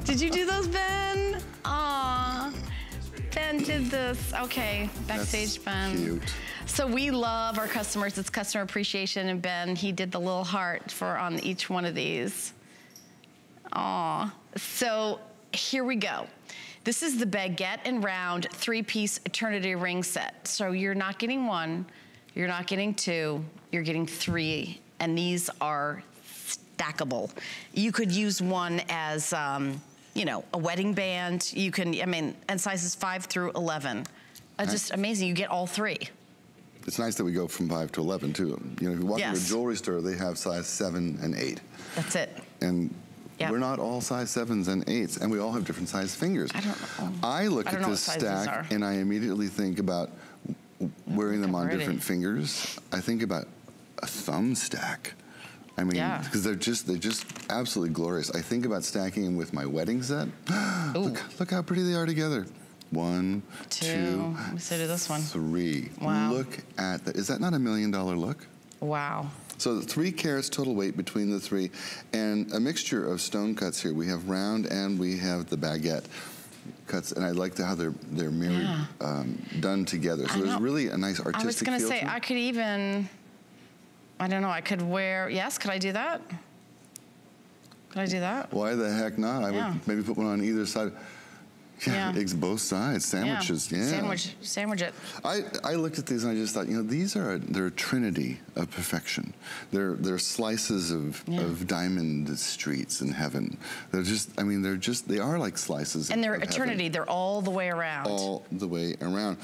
Did you do those, Ben? Aw. Ben did this. Okay, backstage, Ben. Cute. So we love our customers. It's customer appreciation, and Ben, he did the little heart on each one of these. Aw. So here we go. This is the Baguette and Round 3-piece Eternity Ring Set. So you're not getting 1, you're not getting 2, you're getting 3, and these are stackable. You could use one as, you know, a wedding band. You can, and sizes 5 through 11. Just amazing. You get all 3. It's nice that we go from 5 to 11 too. You know, if you walk into a jewelry store, they have size 7 and 8. That's it. And we're not all size 7s and 8s, and we all have different size fingers. I don't know. I look at this stack and I immediately think about wearing them on different fingers. I think about a thumb stack. I mean, because they're just absolutely glorious. I think about stacking them with my wedding set. Look how pretty they are together. 1, 2, let me see this one. 3. Wow. Look at that. Is that not $1 million look? Wow. So 3 carats total weight between the 3, and a mixture of stone cuts here. We have round and we have the baguette. cuts, and I like how they're mirrored, done together. So there's really a nice artistic feel. I was going to say, I could even, I don't know, I could wear, yes, could I do that? Could I do that? Why the heck not? I would maybe put one on either side. Eggs both sides, sandwiches, Sandwich it. I looked at these and I just thought, you know, they're a trinity of perfection. They're slices of diamond streets in heaven. They're just, I mean, they are like slices and they're of eternity. Heaven. They're all the way around. All the way around.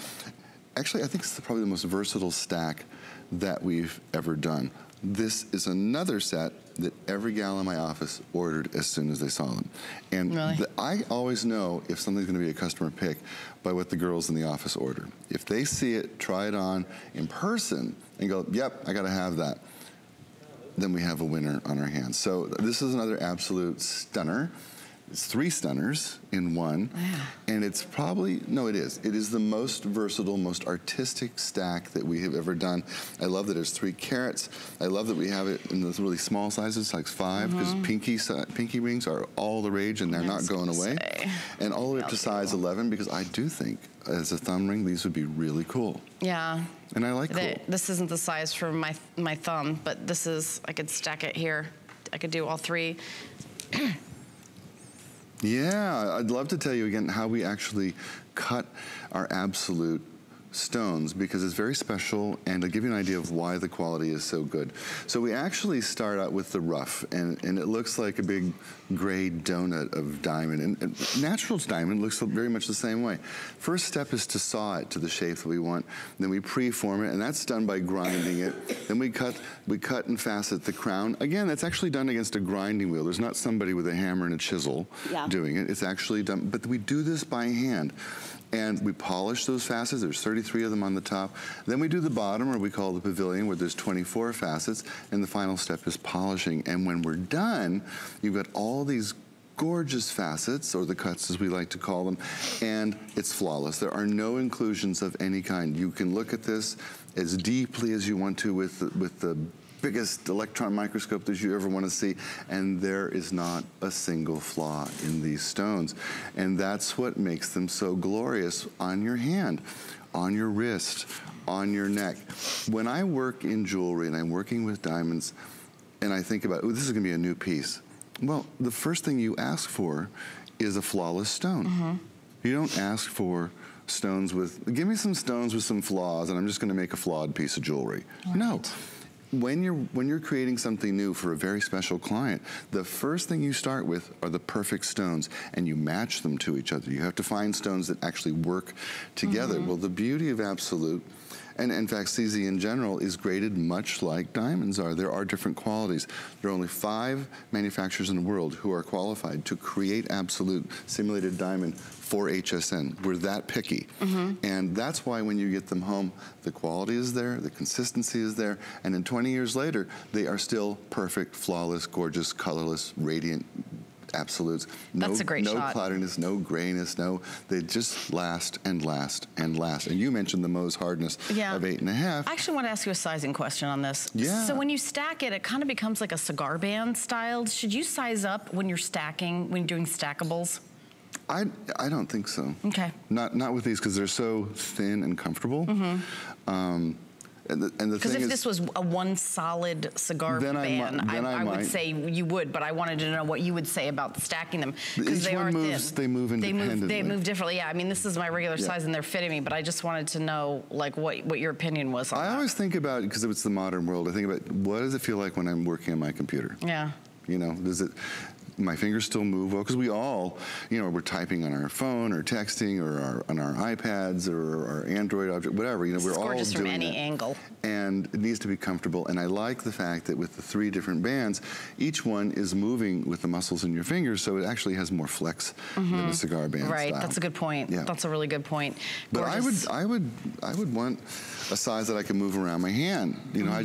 Actually, I think it's probably the most versatile stack that we've ever done. This is another set that every gal in my office ordered as soon as they saw them. And I always know if something's gonna be a customer pick by what the girls in the office order. If they see it, try it on in person, and go, yep, I gotta have that, then we have a winner on our hands. So this is another absolute stunner. It's 3 stunners in one, and it's probably, no, it is. It is the most versatile, most artistic stack that we have ever done. I love that it's 3 carats. I love that we have it in those really small sizes, like 5, because pinky rings are all the rage, and they're not going away. And all the way up to size 11, because I do think, as a thumb ring, these would be really cool. Yeah. And I like cool. This isn't the size for my thumb, but this is, I could stack it here. I could do all 3. Yeah, I'd love to tell you again how we actually cut our absolute stones, because it's very special, and to give you an idea of why the quality is so good. So we actually start out with the rough, and it looks like a big gray donut of diamond, and natural diamond looks very much the same way. First step is to saw it to the shape that we want, then we pre-form it, and that's done by grinding it. Then we cut and facet the crown. Again, that's actually done against a grinding wheel. There's not somebody with a hammer and a chisel doing it. It's actually done, but we do this by hand. And we polish those facets. There's 33 of them on the top. Then we do the bottom, or we call the pavilion, where there's 24 facets, and the final step is polishing. And when we're done, you've got all these gorgeous facets, or the cuts as we like to call them, and it's flawless. There are no inclusions of any kind. You can look at this as deeply as you want to with the biggest electron microscope that you ever want to see, and there is not a single flaw in these stones. And that's what makes them so glorious on your hand, on your wrist, on your neck. When I work in jewelry and I'm working with diamonds, and I think about, oh, this is gonna be a new piece. Well, the first thing you ask for is a flawless stone. You don't ask for stones with, give me some stones with some flaws and I'm just gonna make a flawed piece of jewelry. No. When you're creating something new for a very special client, the first thing you start with are the perfect stones, and you match them to each other. You have to find stones that actually work together. Well, the beauty of absolute, and in fact CZ in general, is graded much like diamonds are. There are different qualities. There are only 5 manufacturers in the world who are qualified to create absolute simulated diamond for HSN. We're that picky. And that's why when you get them home, the quality is there, the consistency is there, and then 20 years later, they are still perfect, flawless, gorgeous, colorless, radiant absolutes. That's a great shot. No cloudiness, no grayness, they just last and last and last. And you mentioned the Mohs hardness of 8.5. I actually want to ask you a sizing question on this. So when you stack it, it kind of becomes like a cigar band style. Should you size up when you're stacking, when you're doing stackables? I don't think so. Okay. Not with these, because they're so thin and comfortable. And the thing is, because if this was a one solid cigar band, I would say you would, but I wanted to know what you would say about stacking them, because they are thin. They move independently. They move differently. Yeah, I mean, this is my regular size and they're fitting me, but I just wanted to know like what your opinion was on that. I always think about, because it's the modern world, I think about what does it feel like when I'm working on my computer? Yeah. You know, my fingers still move well, because we all, you know, we're typing on our phone or texting or on our iPads or our Android object, whatever, you know, we're all doing gorgeous from any angle. And it needs to be comfortable. And I like the fact that with the 3 different bands, each one is moving with the muscles in your fingers, so it actually has more flex than a cigar band Right, style. That's a good point. Yeah. That's a really good point. But I would want a size that I can move around my hand. You know,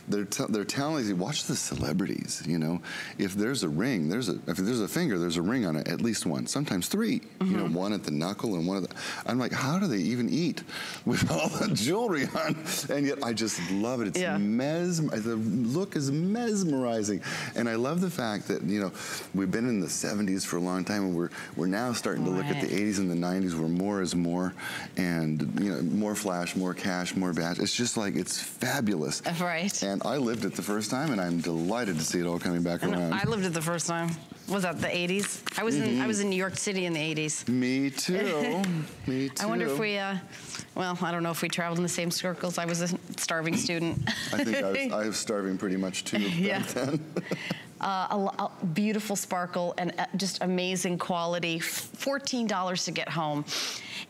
they're telling you, watch the celebrities, you know. If there's a ring, if there's a finger, there's a ring on it, at least one, sometimes three. You know, one at the knuckle and one at the, I'm like, how do they even eat with all the jewelry on? And yet I just love it. It's the look is mesmerizing. And I love the fact that, you know, we've been in the 70s for a long time, and we're now starting to look at the 80s and the 90s where more is more, and, you know, more flash, more cash, more badge. It's just like, it's fabulous. Right. And I lived it the first time, and I'm delighted to see it all coming back around. I lived it the first time. Was that the 80s? I was in New York City in the 80s. Me too. Me too. I wonder if we, well, I don't know if we traveled in the same circles. I was a starving student. I think I was starving pretty much too back then. A beautiful sparkle and just amazing quality. $14 to get home.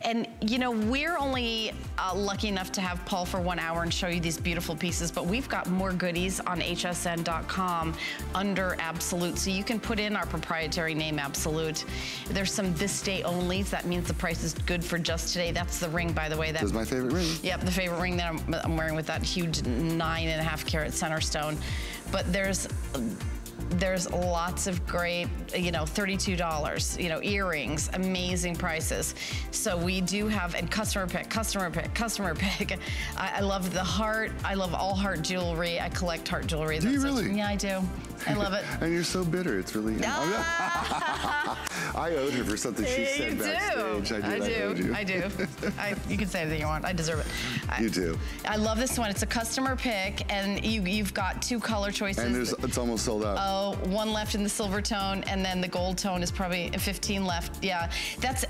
And, you know, we're only lucky enough to have Paul for 1 hour and show you these beautiful pieces, but we've got more goodies on hsn.com under Absolute. So you can put in our proprietary name, Absolute. There's some this day onlys. That means the price is good for just today. That's the ring, by the way. That's my favorite ring. Yep, the favorite ring that I'm wearing with that huge 9.5 carat center stone. But there's lots of great, you know, $32, you know, earrings, amazing prices. So we do have, and customer pick. I love the heart. I love all heart jewelry. I collect heart jewelry. Do you really? Yeah, I do. I love it. And you're so bitter. It's really. I owed her for something she said backstage. I do. You can say anything you want. I deserve it. You do. I love this one. It's a customer pick, and you've got 2 color choices. And it's almost sold out. Oh, 1 left in the silver tone, and then the gold tone is probably 15 left. Yeah,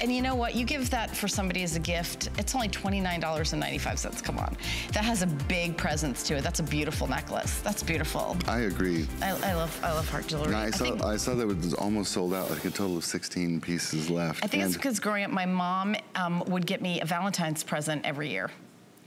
and you know what? You give that for somebody as a gift. It's only $29.95. Come on, that has a big presence to it. That's a beautiful necklace. That's beautiful. I agree. I love heart jewelry. No, I saw that it was almost sold out, like a total of 16 pieces left. I think it's because growing up, my mom would get me a Valentine's present every year.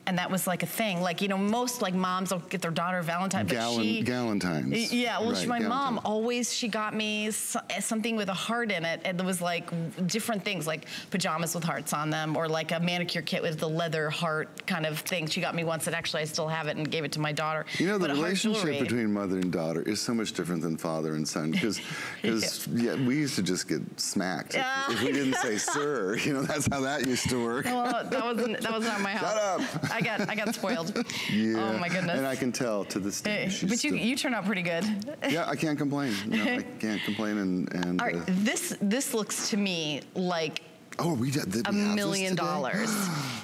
And that was like a thing. Like, you know, most like moms will get their daughter a Valentine, but Galentine's. Yeah, well, right, my mom always, she got me something with a heart in it. And there was like different things, like pajamas with hearts on them, or like a manicure kit with the leather heart kind of thing. She got me once that actually I still have it and gave it to my daughter. You know, the relationship between mother and daughter is so much different than father and son, because we used to just get smacked if we didn't say sir. You know, that's how that used to work. Well, that was not my house. Shut up. I got spoiled. Yeah. Oh my goodness. And I can tell to this day. But you turn out pretty good. Yeah, I can't complain. No, I can't complain. And all right, this looks to me like $1 million.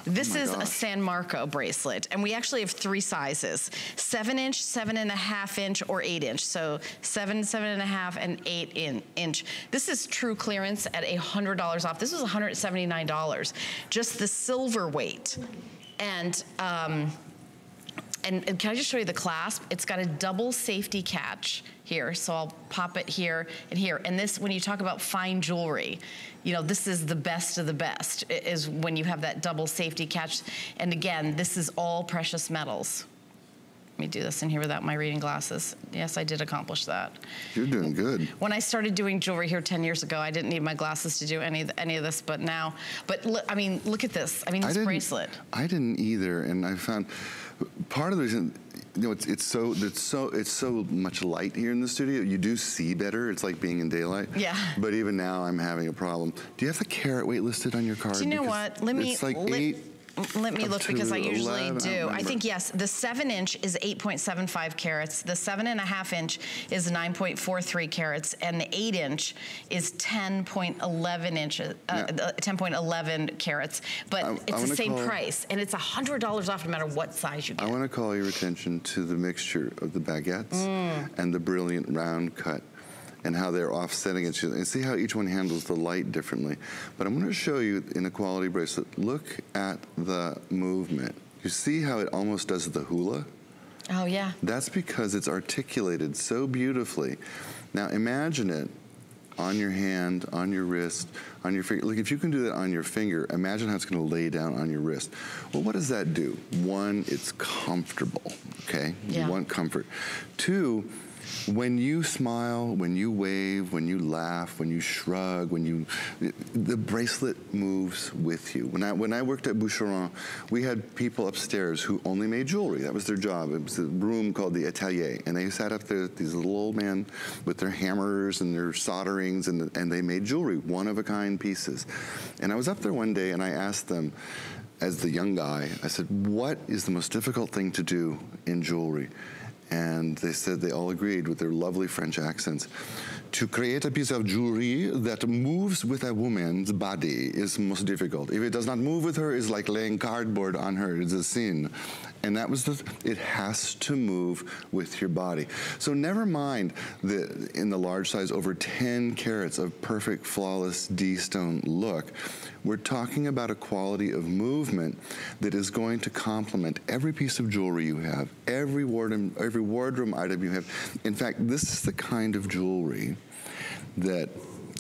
This is a San Marco bracelet, and we actually have 3 sizes: 7-inch, 7.5-inch, or 8-inch. So 7, 7.5, and 8-inch. This is true clearance at $100 off. This was $179, just the silver weight. And can I just show you the clasp? It's got a double safety catch here, so I'll pop it here and here. And this, when you talk about fine jewelry, you know, this is the best of the best, is when you have that double safety catch. And again, this is all precious metals. Let me do this in here without my reading glasses. Yes, I did accomplish that. You're doing good. When I started doing jewelry here 10 years ago, I didn't need my glasses to do any of this, but now, look, I mean, look at this. I mean, this bracelet. I didn't either, and I found part of the reason, you know, it's so much light here in the studio. You do see better. It's like being in daylight. Yeah. But even now, I'm having a problem. Do you have the carat weight listed on your card? Do you know what? Let me look, because I usually do. I think, yes, the 7-inch is 8.75 carats. The 7.5-inch is 9.43 carats. And the 8-inch is 10.11 carats. But it's the same price. And it's $100 off no matter what size you get. I want to call your attention to the mixture of the baguettes and the brilliant round cut, and how they're offsetting each other. And see how each one handles the light differently. But I'm going to show you Inequality Bracelet. Look at the movement. You see how it almost does the hula? Oh, yeah. That's because it's articulated so beautifully. Now imagine it on your hand, on your wrist, on your finger. Look, if you can do that on your finger, imagine how it's going to lay down on your wrist. Well, what does that do? 1, it's comfortable, okay? Yeah. You want comfort. 2, When you smile, when you wave, when you laugh, when you shrug, the bracelet moves with you. When I worked at Boucheron, we had people upstairs who only made jewelry. That was their job. It was a room called the atelier, and they sat up there, these little old men with their hammers and their solderings, and they made jewelry, one-of-a-kind pieces. And I was up there one day, and I asked them, as the young guy, I said, what is the most difficult thing to do in jewelry? And they said, they all agreed with their lovely French accents, to create a piece of jewelry that moves with a woman's body is most difficult. If it does not move with her, it's like laying cardboard on her, it's a sin. And that was it has to move with your body. So never mind in the large size, over 10 carats of perfect, flawless D-stone look. We're talking about a quality of movement that is going to complement every piece of jewelry you have, every wardrobe item you have. In fact, this is the kind of jewelry that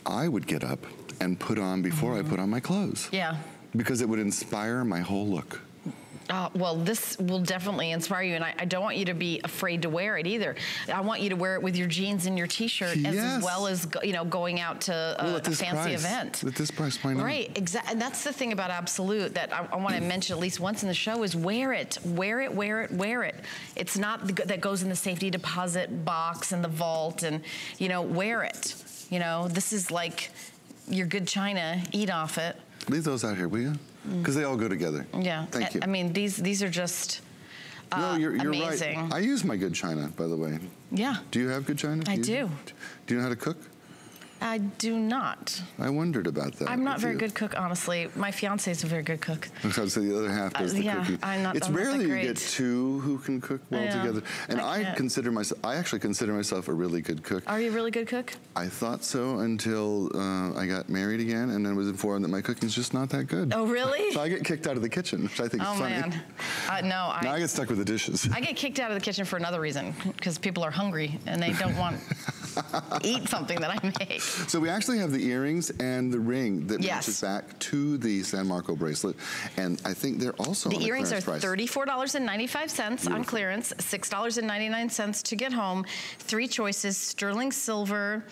I would get up and put on before I put on my clothes. Yeah. Because it would inspire my whole look. Well, this will definitely inspire you, and I don't want you to be afraid to wear it either. I want you to wear it with your jeans and your T-shirt, as well as going out to a fancy event. At this price, why not? Right, exactly. And that's the thing about Absolute that I want to mention at least once in the show is wear it, wear it, wear it, wear it. It's not that goes in the safety deposit box in the vault, and wear it. This is like your good china. Eat off it. Leave those out here, will you? Because they all go together. Yeah. Thank you. I mean, these are just no, you're amazing. Right. I use my good china, by the way. Yeah. Do you have good china? I do. Do you know how to cook? I do not. I wondered about that. I'm not a very good cook, honestly. My fiance is a very good cook. So the other half does the cooking. It's rarely you get two who can cook well together. And I actually consider myself a really good cook. Are you a really good cook? I thought so until I got married again, and then was informed that my cooking's just not that good. Oh, really? So I get kicked out of the kitchen, which I think is funny. Man. Now I get stuck with the dishes. I get kicked out of the kitchen for another reason, because people are hungry and they don't want to eat something that I make. So we actually have the earrings and the ring that matches back to the San Marco bracelet, and I think they're also the earrings are $34.95 on clearance, $6.99 to get home. 3 choices: sterling silver,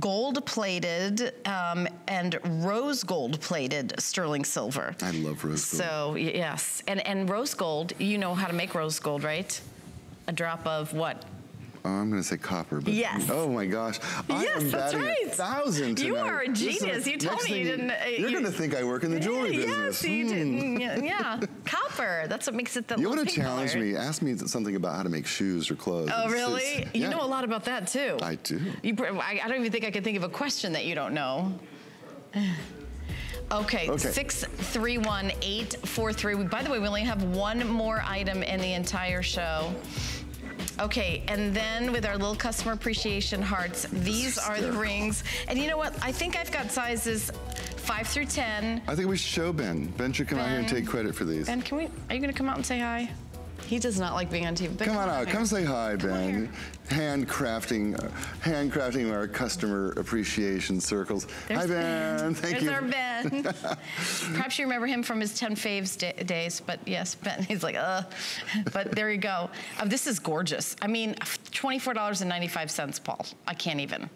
gold plated, and rose gold plated sterling silver. I love rose gold. So yes, and rose gold. You know how to make rose gold, right? A drop of what? I'm going to say copper, but oh my gosh. Yes, that's right. 1,000 tonight. You are a genius. You told me you didn't. You're going to think I work in the jewelry business. Yes, you did. Yeah, copper. That's what makes it the. You want to challenge me? Ask me something about how to make shoes or clothes. Oh, really? You know a lot about that too. I do. I don't even think I can think of a question that you don't know. Okay, 631-843. By the way, we only have one more item in the entire show. Okay, and then with our little customer appreciation hearts, these are the rings. And you know what? I think I've got sizes 5 through 10. I think we should show Ben. Ben should come out here and take credit for these. Ben, are you going to come out and say hi? He does not like being on TV. Come on out. Come say hi, Ben. Handcrafting our customer appreciation circles. Hi, Ben. Thank you. There's our Ben. Perhaps you remember him from his 10 faves days, but yes, Ben, he's like, but there you go. This is gorgeous. I mean, $24.95, Paul. I can't even.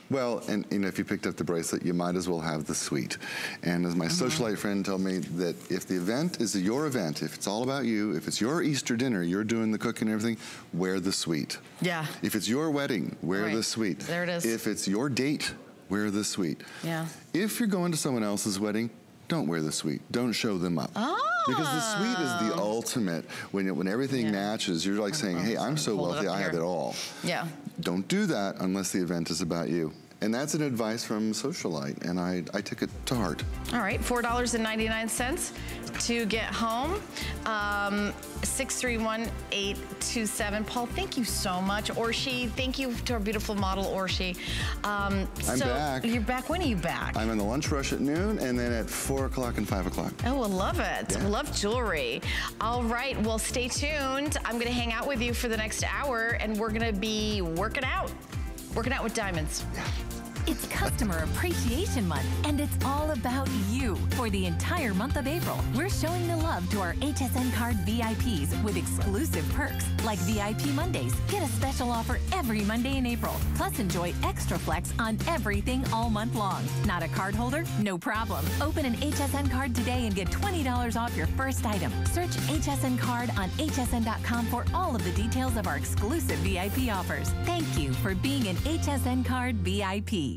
Well, and if you picked up the bracelet, you might as well have the suite. And as my socialite friend told me, that if the event is your event, if it's all about you, if it's your Easter dinner, you're doing the cooking and everything, wear the suite. Yeah. If it's your wedding, wear the suite. There it is. If it's your date, wear the suite. Yeah. If you're going to someone else's wedding, don't wear the suite. Don't show them up. Oh. Because the suite is the ultimate. When everything matches, you're like saying, hey, I'm so wealthy, I have it all. Yeah. Don't do that unless the event is about you. And that's an advice from Socialite, and I took it to heart. All right, $4.99 to get home. 631-827. Paul, thank you so much. Orshi, thank you to our beautiful model, Orshi. I'm back. You're back. When are you back? I'm in the lunch rush at noon, and then at 4 o'clock and 5 o'clock. Oh, I love it. Yeah. Love jewelry. All right, well, stay tuned. I'm going to hang out with you for the next hour, and we're going to be working out with diamonds. Yeah. It's Customer Appreciation Month, and it's all about you. For the entire month of April, we're showing the love to our HSN Card VIPs with exclusive perks like VIP Mondays. Get a special offer every Monday in April. Plus, enjoy extra flex on everything all month long. Not a card holder? No problem. Open an HSN card today and get $20 off your first item. Search HSN Card on hsn.com for all of the details of our exclusive VIP offers. Thank you for being an HSN Card VIP.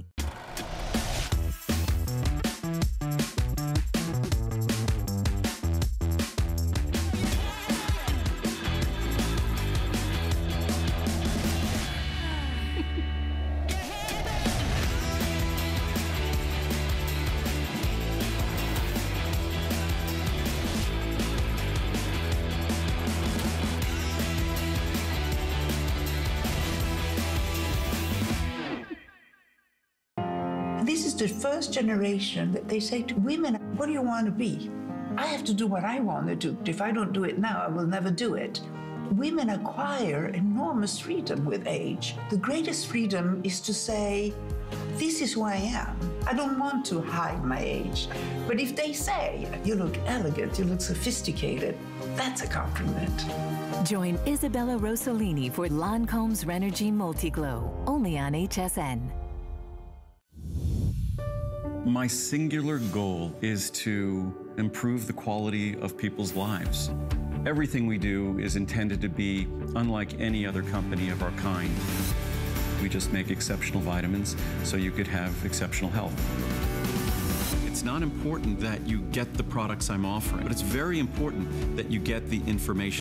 This is the first generation that they say to women, what do you want to be? I have to do what I want to do. If I don't do it now, I will never do it. Women acquire enormous freedom with age. The greatest freedom is to say, this is who I am. I don't want to hide my age. But if they say, you look elegant, you look sophisticated, that's a compliment. Join Isabella Rossellini for Lancome's Renergy Multiglow, only on HSN. My singular goal is to improve the quality of people's lives. Everything we do is intended to be unlike any other company of our kind. We just make exceptional vitamins so you could have exceptional health. It's not important that you get the products I'm offering, but it's very important that you get the information.